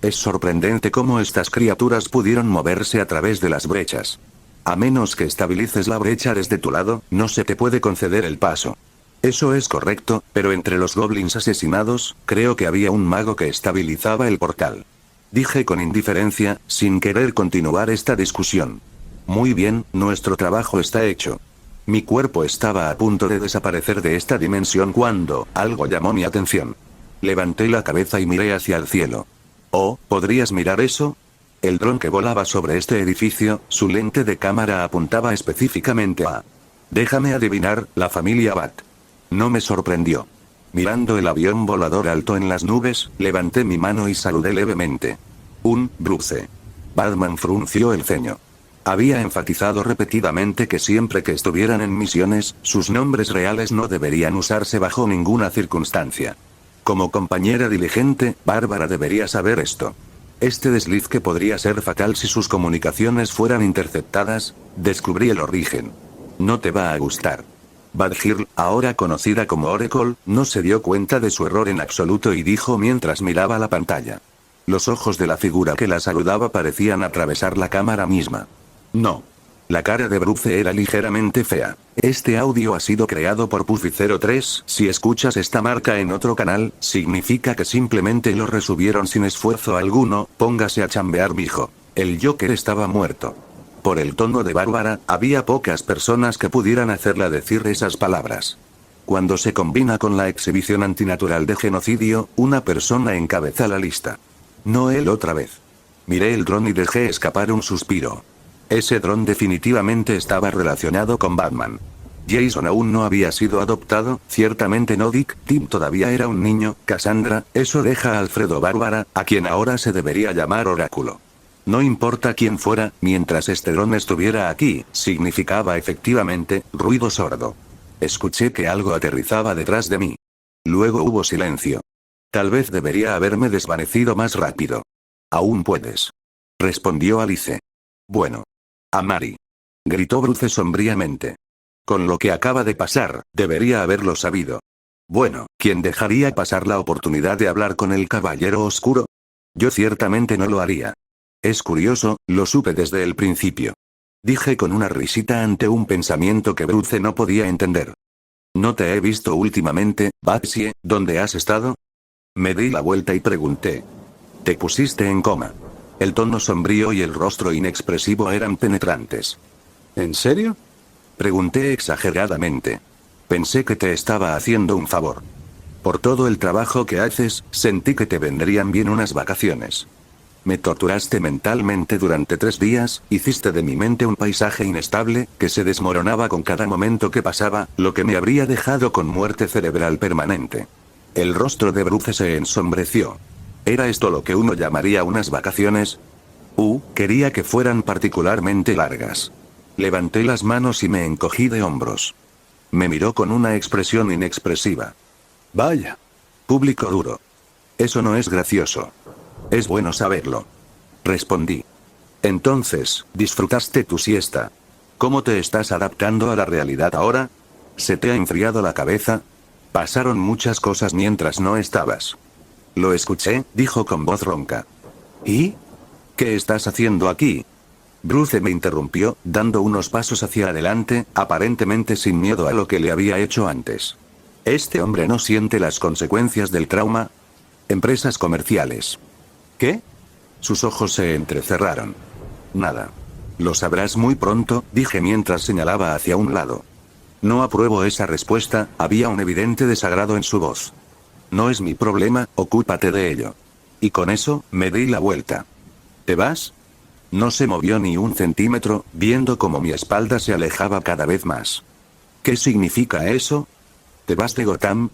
Es sorprendente cómo estas criaturas pudieron moverse a través de las brechas. A menos que estabilices la brecha desde tu lado, no se te puede conceder el paso. Eso es correcto, pero entre los goblins asesinados, creo que había un mago que estabilizaba el portal. Dije con indiferencia, sin querer continuar esta discusión. Muy bien, nuestro trabajo está hecho. Mi cuerpo estaba a punto de desaparecer de esta dimensión cuando algo llamó mi atención. Levanté la cabeza y miré hacia el cielo. Oh, ¿podrías mirar eso? El dron que volaba sobre este edificio, su lente de cámara apuntaba específicamente a... Déjame adivinar, la familia Bat. No me sorprendió. Mirando el avión volador alto en las nubes, levanté mi mano y saludé levemente. Bruce. Batman frunció el ceño. Había enfatizado repetidamente que siempre que estuvieran en misiones, sus nombres reales no deberían usarse bajo ninguna circunstancia. Como compañera diligente, Bárbara debería saber esto. Este desliz que podría ser fatal si sus comunicaciones fueran interceptadas, descubrí el origen. No te va a gustar. Badgirl, ahora conocida como Oracle, no se dio cuenta de su error en absoluto y dijo mientras miraba la pantalla. Los ojos de la figura que la saludaba parecían atravesar la cámara misma. No. La cara de Bruce era ligeramente fea. Este audio ha sido creado por Puffy03. Si escuchas esta marca en otro canal, significa que simplemente lo resubieron sin esfuerzo alguno. Póngase a chambear, mijo. El Joker estaba muerto. Por el tono de Bárbara, había pocas personas que pudieran hacerla decir esas palabras. Cuando se combina con la exhibición antinatural de genocidio, una persona encabeza la lista. No él otra vez. Miré el dron y dejé escapar un suspiro. Ese dron definitivamente estaba relacionado con Batman. Jason aún no había sido adoptado, ciertamente no Dick, Tim todavía era un niño, Cassandra, eso deja a Alfredo Bárbara, a quien ahora se debería llamar Oráculo. No importa quién fuera, mientras este dron estuviera aquí, significaba efectivamente, ruido sordo. Escuché que algo aterrizaba detrás de mí. Luego hubo silencio. Tal vez debería haberme desvanecido más rápido. Aún puedes. Respondió Alice. Bueno. A Mary. Gritó Bruce sombríamente. Con lo que acaba de pasar, debería haberlo sabido. Bueno, ¿quién dejaría pasar la oportunidad de hablar con el Caballero Oscuro? Yo ciertamente no lo haría. Es curioso, lo supe desde el principio. Dije con una risita ante un pensamiento que Bruce no podía entender. No te he visto últimamente, Batsy, ¿dónde has estado? Me di la vuelta y pregunté. Te pusiste en coma. El tono sombrío y el rostro inexpresivo eran penetrantes. ¿En serio? Pregunté exageradamente. Pensé que te estaba haciendo un favor. Por todo el trabajo que haces, sentí que te vendrían bien unas vacaciones. Me torturaste mentalmente durante 3 días, hiciste de mi mente un paisaje inestable, que se desmoronaba con cada momento que pasaba, lo que me habría dejado con muerte cerebral permanente. El rostro de Bruce se ensombreció. ¿Era esto lo que uno llamaría unas vacaciones? Quería que fueran particularmente largas. Levanté las manos y me encogí de hombros. Me miró con una expresión inexpresiva. Vaya. Público duro. Eso no es gracioso. Es bueno saberlo. Respondí. Entonces, ¿disfrutaste tu siesta? ¿Cómo te estás adaptando a la realidad ahora? ¿Se te ha enfriado la cabeza? Pasaron muchas cosas mientras no estabas. Lo escuché, dijo con voz ronca. ¿Y? ¿Qué estás haciendo aquí? Bruce me interrumpió, dando unos pasos hacia adelante, aparentemente sin miedo a lo que le había hecho antes. ¿Este hombre no siente las consecuencias del trauma? Empresas comerciales. ¿Qué? Sus ojos se entrecerraron. Nada. Lo sabrás muy pronto, dije mientras señalaba hacia un lado. No apruebo esa respuesta, había un evidente desagrado en su voz. No es mi problema, ocúpate de ello. Y con eso, me di la vuelta. ¿Te vas? No se movió ni un centímetro, viendo cómo mi espalda se alejaba cada vez más. ¿Qué significa eso? ¿Te vas de Gotham?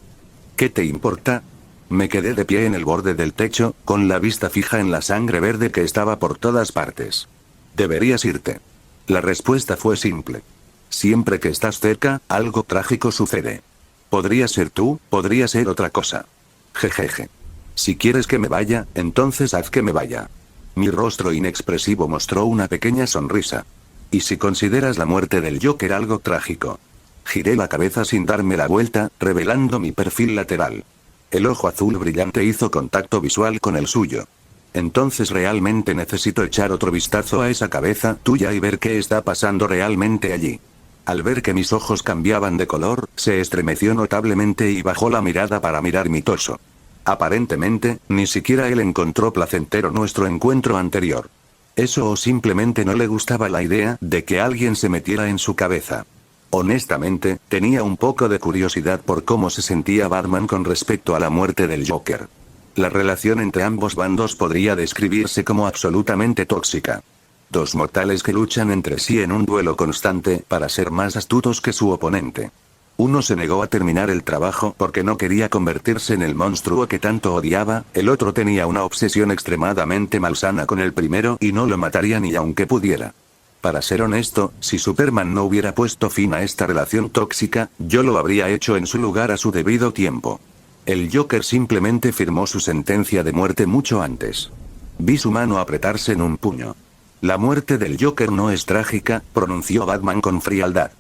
¿Qué te importa? Me quedé de pie en el borde del techo, con la vista fija en la sangre verde que estaba por todas partes. Deberías irte. La respuesta fue simple. Siempre que estás cerca, algo trágico sucede. Podría ser tú, podría ser otra cosa. Jejeje. Si quieres que me vaya, entonces haz que me vaya. Mi rostro inexpresivo mostró una pequeña sonrisa. ¿Y si consideras la muerte del Joker algo trágico? Giré la cabeza sin darme la vuelta, revelando mi perfil lateral. El ojo azul brillante hizo contacto visual con el suyo. Entonces realmente necesito echar otro vistazo a esa cabeza tuya y ver qué está pasando realmente allí. Al ver que mis ojos cambiaban de color, se estremeció notablemente y bajó la mirada para mirar mi torso. Aparentemente, ni siquiera él encontró placentero nuestro encuentro anterior. Eso o simplemente no le gustaba la idea de que alguien se metiera en su cabeza. Honestamente, tenía un poco de curiosidad por cómo se sentía Batman con respecto a la muerte del Joker. La relación entre ambos bandos podría describirse como absolutamente tóxica. Dos mortales que luchan entre sí en un duelo constante para ser más astutos que su oponente. Uno se negó a terminar el trabajo porque no quería convertirse en el monstruo que tanto odiaba, el otro tenía una obsesión extremadamente malsana con el primero y no lo mataría ni aunque pudiera. Para ser honesto, si Superman no hubiera puesto fin a esta relación tóxica, yo lo habría hecho en su lugar a su debido tiempo. El Joker simplemente firmó su sentencia de muerte mucho antes. Vi su mano apretarse en un puño. La muerte del Joker no es trágica, pronunció Batman con frialdad.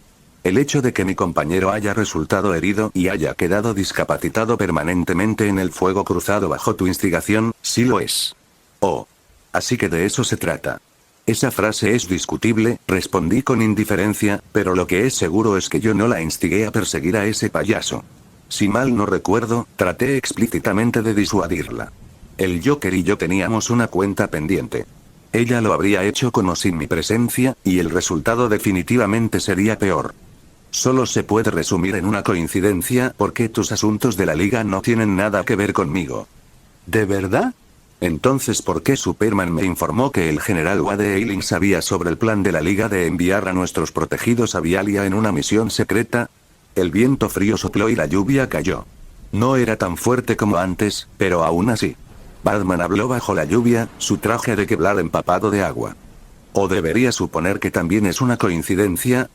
El hecho de que mi compañero haya resultado herido y haya quedado discapacitado permanentemente en el fuego cruzado bajo tu instigación, sí lo es. Oh. Así que de eso se trata. Esa frase es discutible, respondí con indiferencia, pero lo que es seguro es que yo no la instigué a perseguir a ese payaso. Si mal no recuerdo, traté explícitamente de disuadirla. El Joker y yo teníamos una cuenta pendiente. Ella lo habría hecho con o sin mi presencia, y el resultado definitivamente sería peor. Solo se puede resumir en una coincidencia porque tus asuntos de la liga no tienen nada que ver conmigo. ¿De verdad? Entonces, ¿por qué Superman me informó que el general Wade Eiling sabía sobre el plan de la liga de enviar a nuestros protegidos a Vialia en una misión secreta? El viento frío sopló y la lluvia cayó. No era tan fuerte como antes, pero aún así. Batman habló bajo la lluvia, su traje de Kevlar empapado de agua. ¿O debería suponer que también es una coincidencia?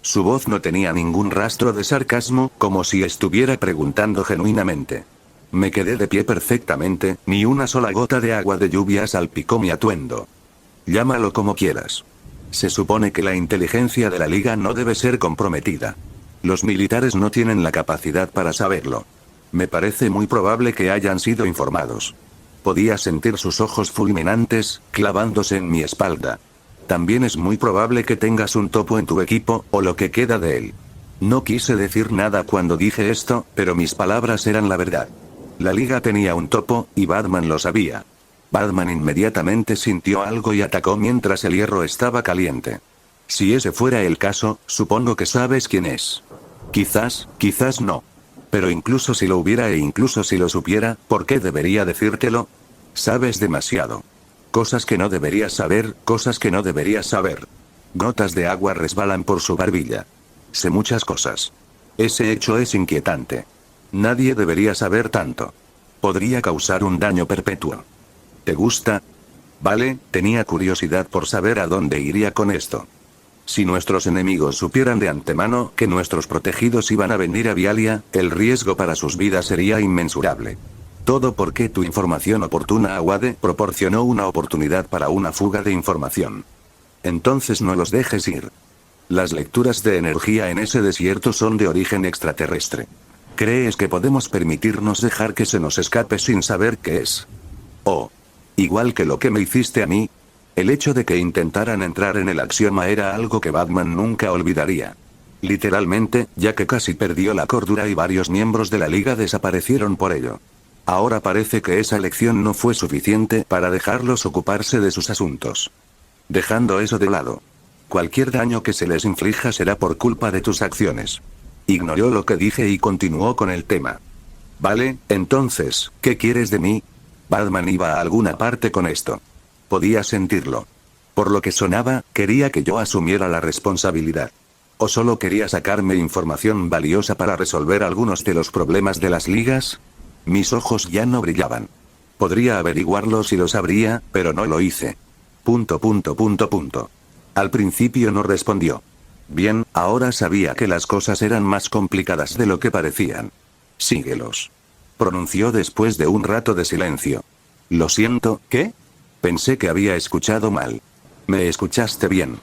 Su voz no tenía ningún rastro de sarcasmo, como si estuviera preguntando genuinamente. Me quedé de pie perfectamente, ni una sola gota de agua de lluvia salpicó mi atuendo. Llámalo como quieras. Se supone que la inteligencia de la liga no debe ser comprometida. Los militares no tienen la capacidad para saberlo. Me parece muy probable que hayan sido informados. Podía sentir sus ojos fulminantes, clavándose en mi espalda. También es muy probable que tengas un topo en tu equipo, o lo que queda de él. No quise decir nada cuando dije esto, pero mis palabras eran la verdad. La liga tenía un topo, y Batman lo sabía. Batman inmediatamente sintió algo y atacó mientras el hierro estaba caliente. Si ese fuera el caso, supongo que sabes quién es. Quizás no. Pero incluso si lo hubiera e incluso si lo supiera, ¿por qué debería decírtelo? Sabes demasiado. Cosas que no deberías saber, cosas que no deberías saber. Gotas de agua resbalan por su barbilla. Sé muchas cosas. Ese hecho es inquietante. Nadie debería saber tanto. Podría causar un daño perpetuo. ¿Te gusta? Vale, tenía curiosidad por saber a dónde iría con esto. Si nuestros enemigos supieran de antemano que nuestros protegidos iban a venir a Vialia, el riesgo para sus vidas sería inmensurable. Todo porque tu información oportuna a Wade proporcionó una oportunidad para una fuga de información. Entonces no los dejes ir. Las lecturas de energía en ese desierto son de origen extraterrestre. ¿Crees que podemos permitirnos dejar que se nos escape sin saber qué es? Oh. Igual que lo que me hiciste a mí. El hecho de que intentaran entrar en el axioma era algo que Batman nunca olvidaría. Literalmente, ya que casi perdió la cordura y varios miembros de la Liga desaparecieron por ello. Ahora parece que esa lección no fue suficiente para dejarlos ocuparse de sus asuntos. Dejando eso de lado. Cualquier daño que se les inflija será por culpa de tus acciones. Ignoró lo que dije y continuó con el tema. Vale, entonces, ¿qué quieres de mí? Batman iba a alguna parte con esto. Podía sentirlo. Por lo que sonaba, quería que yo asumiera la responsabilidad. ¿O solo quería sacarme información valiosa para resolver algunos de los problemas de las ligas? Mis ojos ya no brillaban. Podría averiguarlo si lo sabría, pero no lo hice. Al principio no respondió. Bien, ahora sabía que las cosas eran más complicadas de lo que parecían. Síguelos. Pronunció después de un rato de silencio. Lo siento, ¿qué? Pensé que había escuchado mal. Me escuchaste bien.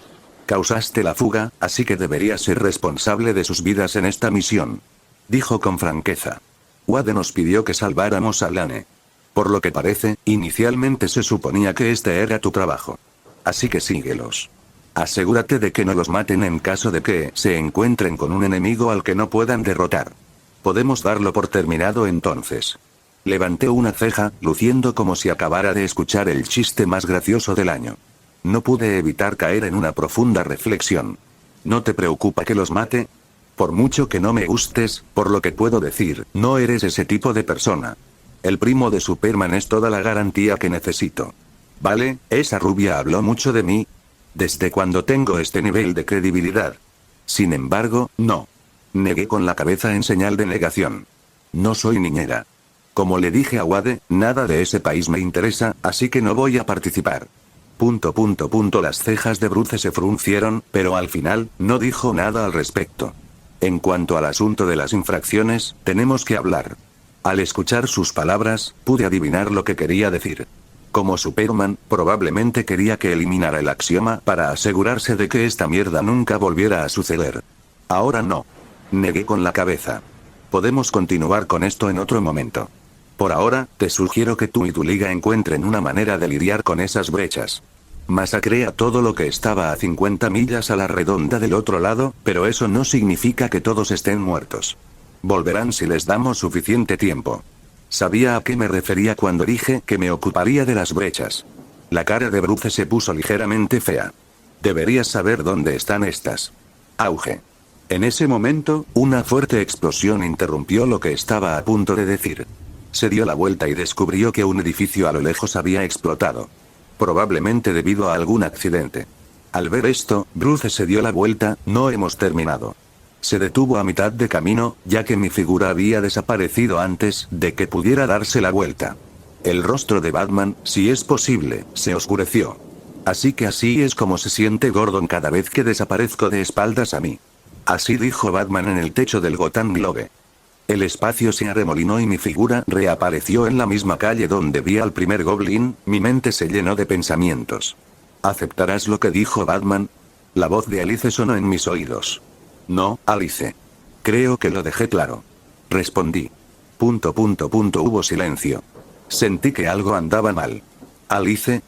Causaste la fuga, así que deberías ser responsable de sus vidas en esta misión. Dijo con franqueza. Wade nos pidió que salváramos a Lane. Por lo que parece, inicialmente se suponía que este era tu trabajo. Así que síguelos. Asegúrate de que no los maten en caso de que se encuentren con un enemigo al que no puedan derrotar. Podemos darlo por terminado entonces. Levanté una ceja, luciendo como si acabara de escuchar el chiste más gracioso del año. No pude evitar caer en una profunda reflexión. ¿No te preocupa que los mate? Por mucho que no me gustes, por lo que puedo decir, no eres ese tipo de persona. El primo de Superman es toda la garantía que necesito. Vale, esa rubia habló mucho de mí. ¿Desde cuándo tengo este nivel de credibilidad? Sin embargo, no. Negué con la cabeza en señal de negación. No soy niñera. Como le dije a Wade, nada de ese país me interesa, así que no voy a participar. Las cejas de Bruce se fruncieron, pero al final, no dijo nada al respecto. En cuanto al asunto de las infracciones, tenemos que hablar. Al escuchar sus palabras, pude adivinar lo que quería decir. Como Superman, probablemente quería que eliminara el axioma para asegurarse de que esta mierda nunca volviera a suceder. Ahora no. Negué con la cabeza. Podemos continuar con esto en otro momento. Por ahora, te sugiero que tú y tu liga encuentren una manera de lidiar con esas brechas. Masacré a todo lo que estaba a 50 millas a la redonda del otro lado, pero eso no significa que todos estén muertos. Volverán si les damos suficiente tiempo. Sabía a qué me refería cuando dije que me ocuparía de las brechas. La cara de Bruce se puso ligeramente fea. Deberías saber dónde están estas. Auge. En ese momento, una fuerte explosión interrumpió lo que estaba a punto de decir. Se dio la vuelta y descubrió que un edificio a lo lejos había explotado. Probablemente debido a algún accidente. Al ver esto, Bruce se dio la vuelta. No hemos terminado. Se detuvo a mitad de camino, ya que mi figura había desaparecido antes de que pudiera darse la vuelta. El rostro de Batman, si es posible, se oscureció. Así que así es como se siente Gordon cada vez que desaparezco de espaldas a mí. Así dijo Batman en el techo del Gotham Globe. El espacio se arremolinó y mi figura reapareció en la misma calle donde vi al primer Goblin. Mi mente se llenó de pensamientos. ¿Aceptarás lo que dijo Batman? La voz de Alice sonó en mis oídos. No, Alice. Creo que lo dejé claro. Respondí. Hubo silencio. Sentí que algo andaba mal. Alice.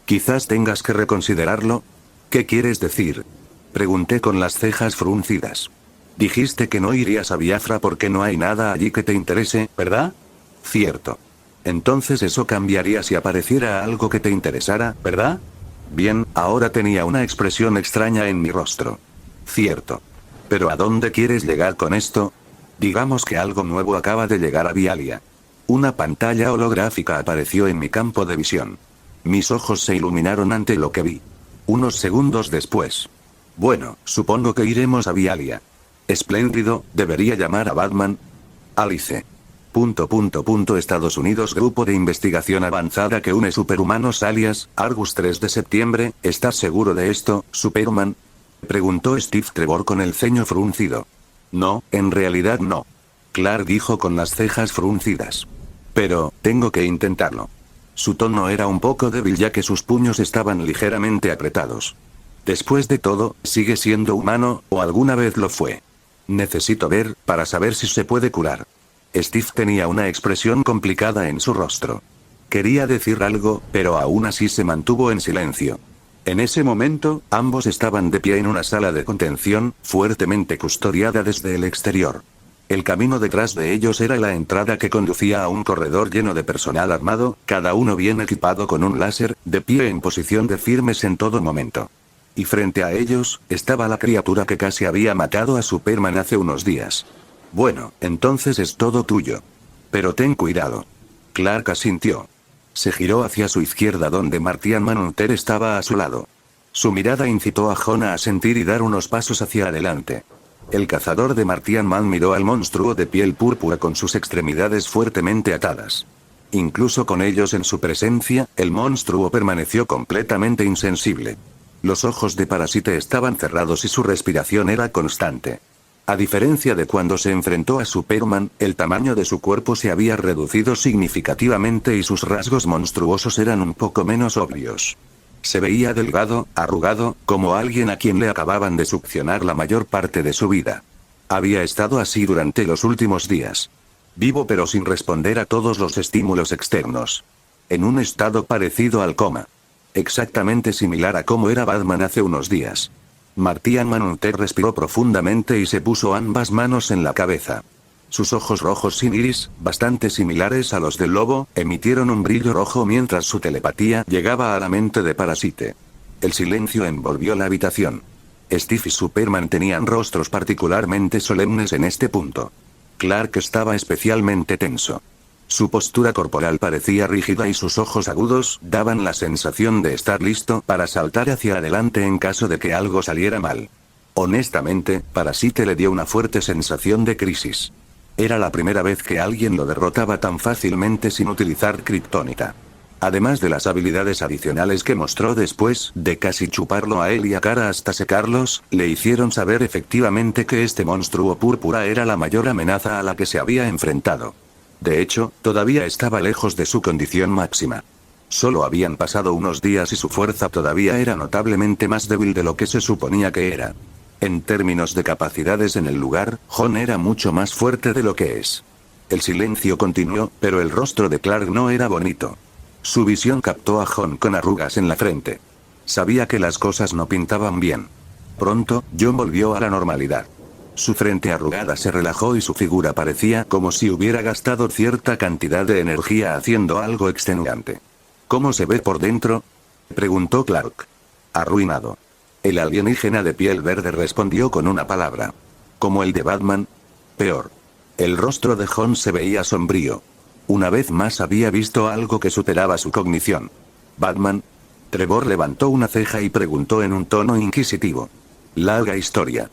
Quizás tengas que reconsiderarlo. ¿Qué quieres decir? Pregunté con las cejas fruncidas. Dijiste que no irías a Biafra porque no hay nada allí que te interese, ¿verdad? Cierto. Entonces eso cambiaría si apareciera algo que te interesara, ¿verdad? Bien, ahora tenía una expresión extraña en mi rostro. Cierto. ¿Pero a dónde quieres llegar con esto? Digamos que algo nuevo acaba de llegar a Vialia. Una pantalla holográfica apareció en mi campo de visión. Mis ojos se iluminaron ante lo que vi. Unos segundos después. Bueno, supongo que iremos a Vialia. Espléndido, ¿debería llamar a Batman? Alice. Estados Unidos. Grupo de investigación avanzada que une superhumanos alias, Argus. 3 de septiembre, ¿estás seguro de esto, Superman? Preguntó Steve Trevor con el ceño fruncido. No, en realidad no. Clark dijo con las cejas fruncidas. Pero, tengo que intentarlo. Su tono era un poco débil ya que sus puños estaban ligeramente apretados. Después de todo, sigue siendo humano, o alguna vez lo fue. Necesito ver, para saber si se puede curar. Steve tenía una expresión complicada en su rostro. Quería decir algo, pero aún así se mantuvo en silencio. En ese momento, ambos estaban de pie en una sala de contención, fuertemente custodiada desde el exterior. El camino detrás de ellos era la entrada que conducía a un corredor lleno de personal armado, cada uno bien equipado con un láser, de pie en posición de firmes en todo momento. Y frente a ellos, estaba la criatura que casi había matado a Superman hace unos días. Bueno, entonces es todo tuyo. Pero ten cuidado. Clark asintió. Se giró hacia su izquierda donde Martian Manhunter estaba a su lado. Su mirada incitó a Jon a asentir y dar unos pasos hacia adelante. El cazador de Martian Man miró al monstruo de piel púrpura con sus extremidades fuertemente atadas. Incluso con ellos en su presencia, el monstruo permaneció completamente insensible. Los ojos de Parasite estaban cerrados y su respiración era constante. A diferencia de cuando se enfrentó a Superman, el tamaño de su cuerpo se había reducido significativamente y sus rasgos monstruosos eran un poco menos obvios. Se veía delgado, arrugado, como alguien a quien le acababan de succionar la mayor parte de su vida. Había estado así durante los últimos días. Vivo pero sin responder a todos los estímulos externos. En un estado parecido al coma. Exactamente similar a cómo era Batman hace unos días. Martian Manhunter respiró profundamente y se puso ambas manos en la cabeza. Sus ojos rojos sin iris, bastante similares a los del lobo, emitieron un brillo rojo mientras su telepatía llegaba a la mente de Parasite. El silencio envolvió la habitación. Steve y Superman tenían rostros particularmente solemnes en este punto. Clark estaba especialmente tenso. Su postura corporal parecía rígida y sus ojos agudos daban la sensación de estar listo para saltar hacia adelante en caso de que algo saliera mal. Honestamente, Parasite le dio una fuerte sensación de crisis. Era la primera vez que alguien lo derrotaba tan fácilmente sin utilizar kriptonita. Además de las habilidades adicionales que mostró después de casi chuparlo a él y a Kara hasta secarlos, le hicieron saber efectivamente que este monstruo púrpura era la mayor amenaza a la que se había enfrentado. De hecho, todavía estaba lejos de su condición máxima. Solo habían pasado unos días y su fuerza todavía era notablemente más débil de lo que se suponía que era. En términos de capacidades en el lugar, Jon era mucho más fuerte de lo que es. El silencio continuó, pero el rostro de Clark no era bonito. Su visión captó a Jon con arrugas en la frente. Sabía que las cosas no pintaban bien. Pronto, Jon volvió a la normalidad. Su frente arrugada se relajó y su figura parecía como si hubiera gastado cierta cantidad de energía haciendo algo extenuante. ¿Cómo se ve por dentro?, preguntó Clark. Arruinado. El alienígena de piel verde respondió con una palabra. ¿Como el de Batman? Peor. El rostro de Jon se veía sombrío. Una vez más había visto algo que superaba su cognición. ¿Batman? Trevor levantó una ceja y preguntó en un tono inquisitivo. Larga historia.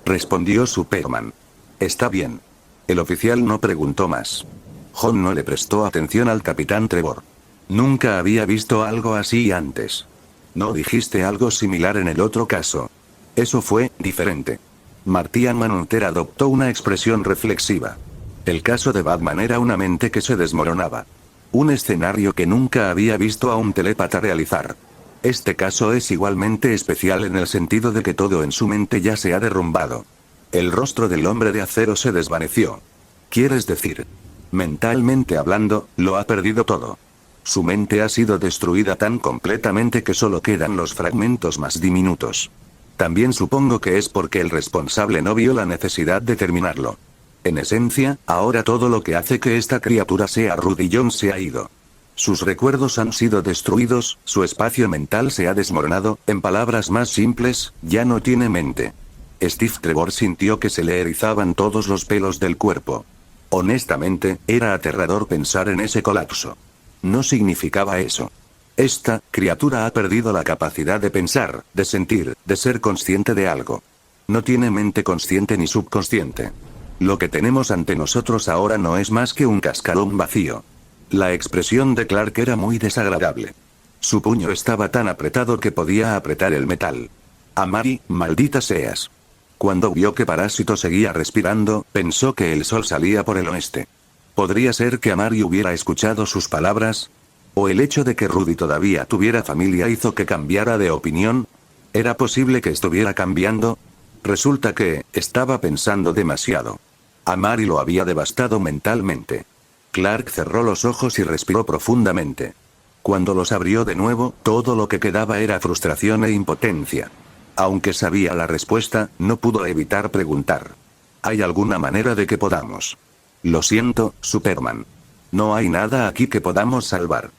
Respondió Superman. Está bien. El oficial no preguntó más. Jon no le prestó atención al capitán Trevor. Nunca había visto algo así antes. ¿No dijiste algo similar en el otro caso? Eso fue diferente. Martian Manhunter adoptó una expresión reflexiva. El caso de Batman era una mente que se desmoronaba. Un escenario que nunca había visto a un telépata realizar. Este caso es igualmente especial en el sentido de que todo en su mente ya se ha derrumbado. El rostro del hombre de acero se desvaneció. ¿Quieres decir? Mentalmente hablando, lo ha perdido todo. Su mente ha sido destruida tan completamente que solo quedan los fragmentos más diminutos. También supongo que es porque el responsable no vio la necesidad de terminarlo. En esencia, ahora todo lo que hace que esta criatura sea Rudy Jones se ha ido. Sus recuerdos han sido destruidos, su espacio mental se ha desmoronado, en palabras más simples, ya no tiene mente. Steve Trevor sintió que se le erizaban todos los pelos del cuerpo. Honestamente, era aterrador pensar en ese colapso. No significaba eso. Esta criatura ha perdido la capacidad de pensar, de sentir, de ser consciente de algo. No tiene mente consciente ni subconsciente. Lo que tenemos ante nosotros ahora no es más que un cascarón vacío. La expresión de Clark era muy desagradable. Su puño estaba tan apretado que podía apretar el metal. Amari, maldita seas. Cuando vio que Parásito seguía respirando, pensó que el sol salía por el oeste. ¿Podría ser que Amari hubiera escuchado sus palabras? ¿O el hecho de que Rudy todavía tuviera familia hizo que cambiara de opinión? ¿Era posible que estuviera cambiando? Resulta que, estaba pensando demasiado. Amari lo había devastado mentalmente. Clark cerró los ojos y respiró profundamente. Cuando los abrió de nuevo, todo lo que quedaba era frustración e impotencia. Aunque sabía la respuesta, no pudo evitar preguntar. ¿Hay alguna manera de que podamos? Lo siento, Superman. No hay nada aquí que podamos salvar.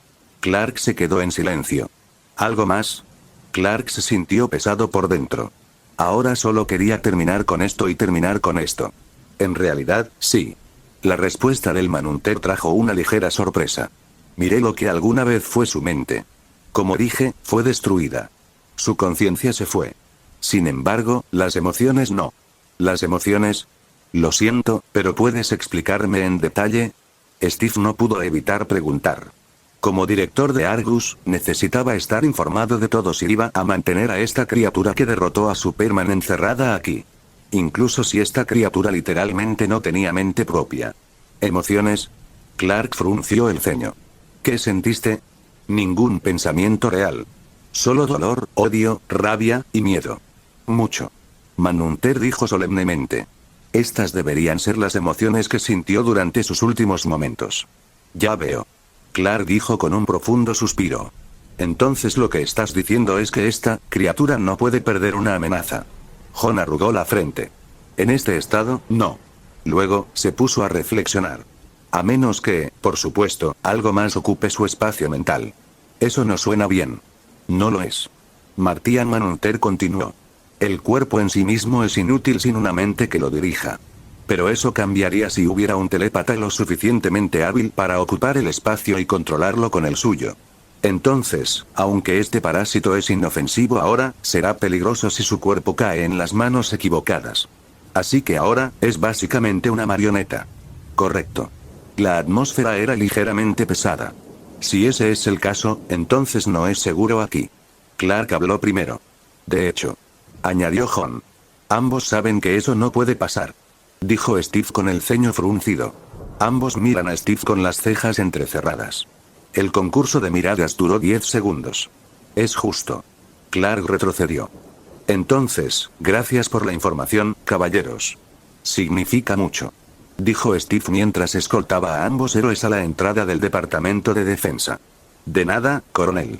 Clark se quedó en silencio. ¿Algo más? Clark se sintió pesado por dentro. Ahora solo quería terminar con esto y terminar con esto. En realidad, sí. La respuesta del Manhunter trajo una ligera sorpresa. Miré lo que alguna vez fue su mente. Como dije, fue destruida. Su conciencia se fue. Sin embargo, las emociones no. ¿Las emociones? Lo siento, pero ¿puedes explicarme en detalle? Steve no pudo evitar preguntar. Como director de Argus, necesitaba estar informado de todo si iba a mantener a esta criatura que derrotó a Superman encerrada aquí. Incluso si esta criatura literalmente no tenía mente propia. ¿Emociones? Clark frunció el ceño. ¿Qué sentiste? Ningún pensamiento real. Solo dolor, odio, rabia y miedo. Mucho. Manhunter dijo solemnemente. Estas deberían ser las emociones que sintió durante sus últimos momentos. Ya veo. Clark dijo con un profundo suspiro. Entonces lo que estás diciendo es que esta criatura no puede perder una amenaza. Jon arrugó la frente. En este estado, no. Luego, se puso a reflexionar. A menos que, por supuesto, algo más ocupe su espacio mental. Eso no suena bien. No lo es. Martian Manhunter continuó. El cuerpo en sí mismo es inútil sin una mente que lo dirija. Pero eso cambiaría si hubiera un telépata lo suficientemente hábil para ocupar el espacio y controlarlo con el suyo. Entonces, aunque este parásito es inofensivo ahora, será peligroso si su cuerpo cae en las manos equivocadas. Así que ahora, es básicamente una marioneta. Correcto. La atmósfera era ligeramente pesada. Si ese es el caso, entonces no es seguro aquí. Clark habló primero. De hecho, añadió Jon. Ambos saben que eso no puede pasar. Dijo Steve con el ceño fruncido. Ambos miran a Steve con las cejas entrecerradas. El concurso de miradas duró 10 segundos. Es justo. Clark retrocedió. Entonces, gracias por la información, caballeros. Significa mucho. Dijo Steve mientras escoltaba a ambos héroes a la entrada del Departamento de Defensa. De nada, coronel.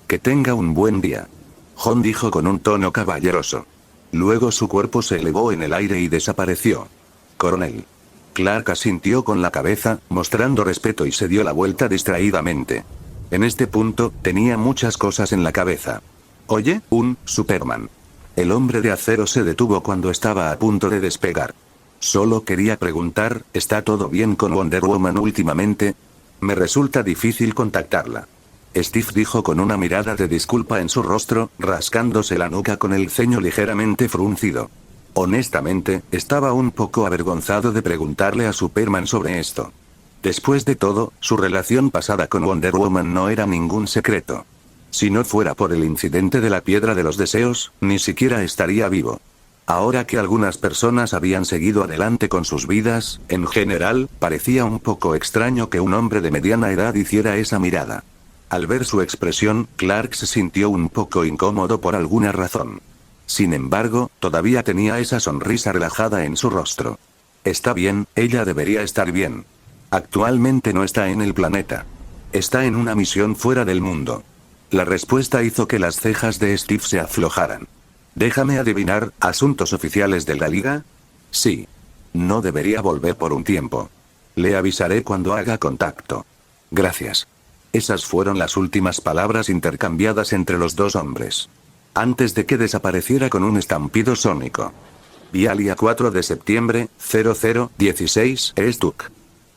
Que tenga un buen día. Jon dijo con un tono caballeroso. Luego su cuerpo se elevó en el aire y desapareció. Coronel. Clark asintió con la cabeza, mostrando respeto y se dio la vuelta distraídamente. En este punto, tenía muchas cosas en la cabeza. Oye, Superman. El hombre de acero se detuvo cuando estaba a punto de despegar. Solo quería preguntar, ¿está todo bien con Wonder Woman últimamente? Me resulta difícil contactarla. Steve dijo con una mirada de disculpa en su rostro, rascándose la nuca con el ceño ligeramente fruncido. Honestamente, estaba un poco avergonzado de preguntarle a Superman sobre esto. Después de todo, su relación pasada con Wonder Woman no era ningún secreto. Si no fuera por el incidente de la Piedra de los Deseos, ni siquiera estaría vivo. Ahora que algunas personas habían seguido adelante con sus vidas, en general, parecía un poco extraño que un hombre de mediana edad hiciera esa mirada. Al ver su expresión, Clark se sintió un poco incómodo por alguna razón. Sin embargo, todavía tenía esa sonrisa relajada en su rostro. Está bien, ella debería estar bien. Actualmente no está en el planeta. Está en una misión fuera del mundo. La respuesta hizo que las cejas de Steve se aflojaran. Déjame adivinar, ¿asuntos oficiales de la Liga? Sí. No debería volver por un tiempo. Le avisaré cuando haga contacto. Gracias. Esas fueron las últimas palabras intercambiadas entre los dos hombres. Antes de que desapareciera con un estampido sónico. Vialia 4 de septiembre, 0016 Estuk.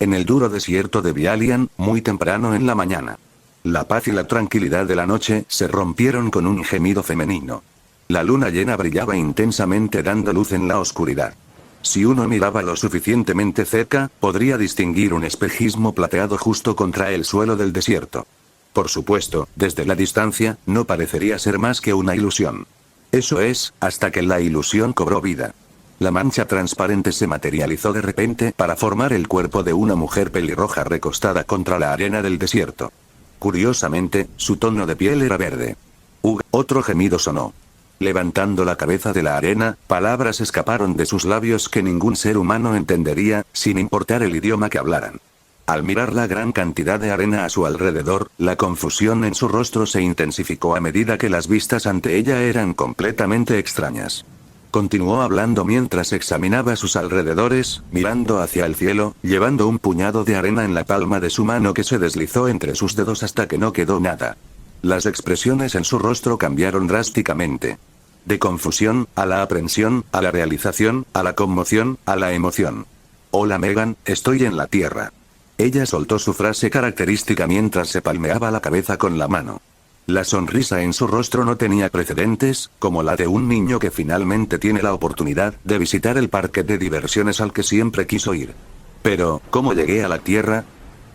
En el duro desierto de Vialian, muy temprano en la mañana. La paz y la tranquilidad de la noche se rompieron con un gemido femenino. La luna llena brillaba intensamente dando luz en la oscuridad. Si uno miraba lo suficientemente cerca, podría distinguir un espejismo plateado justo contra el suelo del desierto. Por supuesto, desde la distancia, no parecería ser más que una ilusión. Eso es, hasta que la ilusión cobró vida. La mancha transparente se materializó de repente para formar el cuerpo de una mujer pelirroja recostada contra la arena del desierto. Curiosamente, su tono de piel era verde. Otro gemido sonó. Levantando la cabeza de la arena, palabras escaparon de sus labios que ningún ser humano entendería, sin importar el idioma que hablaran. Al mirar la gran cantidad de arena a su alrededor, la confusión en su rostro se intensificó a medida que las vistas ante ella eran completamente extrañas. Continuó hablando mientras examinaba sus alrededores, mirando hacia el cielo, llevando un puñado de arena en la palma de su mano que se deslizó entre sus dedos hasta que no quedó nada. Las expresiones en su rostro cambiaron drásticamente. De confusión, a la aprensión, a la realización, a la conmoción, a la emoción. Hola Megan, estoy en la Tierra. Ella soltó su frase característica mientras se palmeaba la cabeza con la mano. La sonrisa en su rostro no tenía precedentes, como la de un niño que finalmente tiene la oportunidad de visitar el parque de diversiones al que siempre quiso ir. Pero, ¿cómo llegué a la Tierra?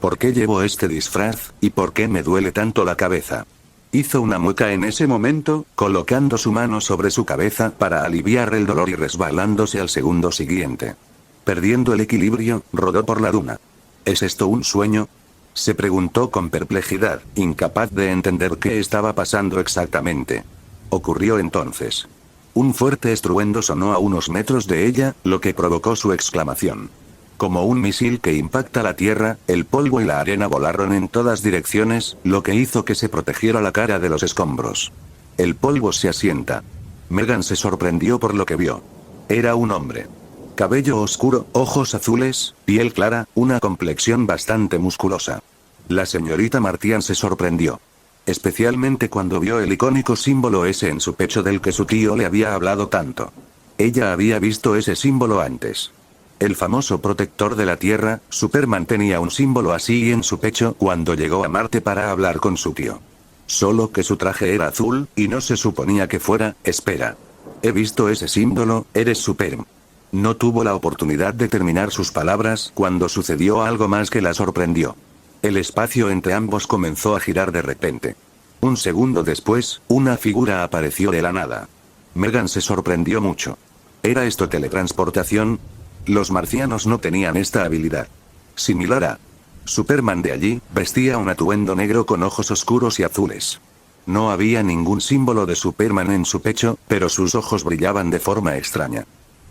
¿Por qué llevo este disfraz, y por qué me duele tanto la cabeza? Hizo una mueca en ese momento, colocando su mano sobre su cabeza para aliviar el dolor y resbalándose al segundo siguiente. Perdiendo el equilibrio, rodó por la duna. ¿Es esto un sueño? Se preguntó con perplejidad, incapaz de entender qué estaba pasando exactamente. Ocurrió entonces. Un fuerte estruendo sonó a unos metros de ella, lo que provocó su exclamación. Como un misil que impacta la tierra, el polvo y la arena volaron en todas direcciones, lo que hizo que se protegiera la cara de los escombros. El polvo se asienta. Megan se sorprendió por lo que vio. Era un hombre. Cabello oscuro, ojos azules, piel clara, una complexión bastante musculosa. La señorita Martian se sorprendió. Especialmente cuando vio el icónico símbolo ese en su pecho del que su tío le había hablado tanto. Ella había visto ese símbolo antes. El famoso protector de la Tierra, Superman, tenía un símbolo así en su pecho cuando llegó a Marte para hablar con su tío. Solo que su traje era azul, y no se suponía que fuera. Espera. He visto ese símbolo, eres Superman. No tuvo la oportunidad de terminar sus palabras cuando sucedió algo más que la sorprendió. El espacio entre ambos comenzó a girar de repente. Un segundo después, una figura apareció de la nada. Megan se sorprendió mucho. ¿Era esto teletransportación? Los marcianos no tenían esta habilidad. Similar a Superman de allí, vestía un atuendo negro con ojos oscuros y azules. No había ningún símbolo de Superman en su pecho, pero sus ojos brillaban de forma extraña.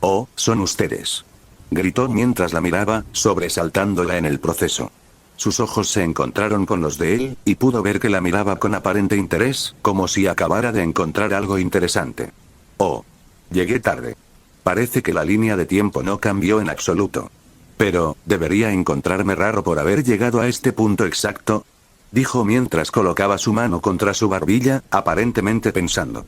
«Oh, son ustedes», gritó mientras la miraba, sobresaltándola en el proceso. Sus ojos se encontraron con los de él, y pudo ver que la miraba con aparente interés, como si acabara de encontrar algo interesante. «Oh. Llegué tarde. Parece que la línea de tiempo no cambió en absoluto. Pero, ¿debería encontrarme raro por haber llegado a este punto exacto?», dijo mientras colocaba su mano contra su barbilla, aparentemente pensando.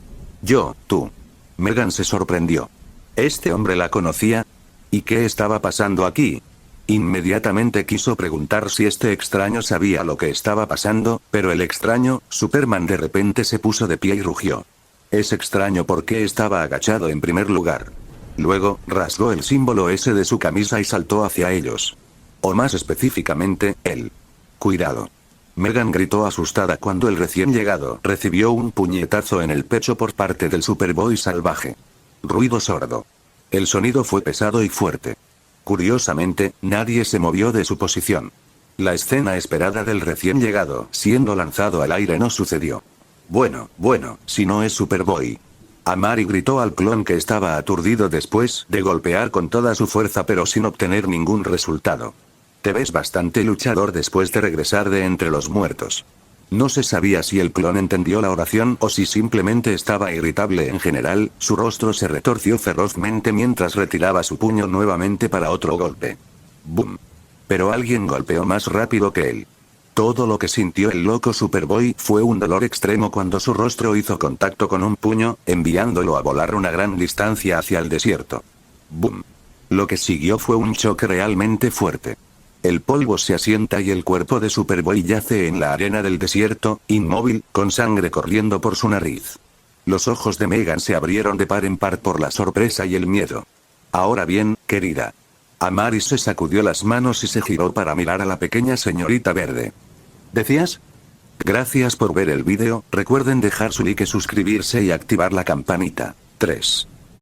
Tú. Megan se sorprendió. ¿Este hombre la conocía? ¿Y qué estaba pasando aquí? Inmediatamente quiso preguntar si este extraño sabía lo que estaba pasando, pero el extraño, Superman, de repente se puso de pie y rugió. Es extraño porque estaba agachado en primer lugar. Luego, rasgó el símbolo ese de su camisa y saltó hacia ellos. O más específicamente, él. «Cuidado». Megan gritó asustada cuando el recién llegado recibió un puñetazo en el pecho por parte del Superboy salvaje. Ruido sordo. El sonido fue pesado y fuerte. Curiosamente, nadie se movió de su posición. La escena esperada del recién llegado siendo lanzado al aire no sucedió. Bueno, si no es Superboy. Amari gritó al clon que estaba aturdido después de golpear con toda su fuerza pero sin obtener ningún resultado. Te ves bastante luchador después de regresar de entre los muertos. No se sabía si el clon entendió la oración o si simplemente estaba irritable en general, su rostro se retorció ferozmente mientras retiraba su puño nuevamente para otro golpe. ¡Bum! Pero alguien golpeó más rápido que él. Todo lo que sintió el loco Superboy fue un dolor extremo cuando su rostro hizo contacto con un puño, enviándolo a volar una gran distancia hacia el desierto. ¡Bum! Lo que siguió fue un choque realmente fuerte. El polvo se asienta y el cuerpo de Superboy yace en la arena del desierto, inmóvil, con sangre corriendo por su nariz. Los ojos de Megan se abrieron de par en par por la sorpresa y el miedo. Ahora bien, querida. Amaris se sacudió las manos y se giró para mirar a la pequeña señorita verde. ¿Decías? Gracias por ver el vídeo, recuerden dejar su like, suscribirse y activar la campanita. 3.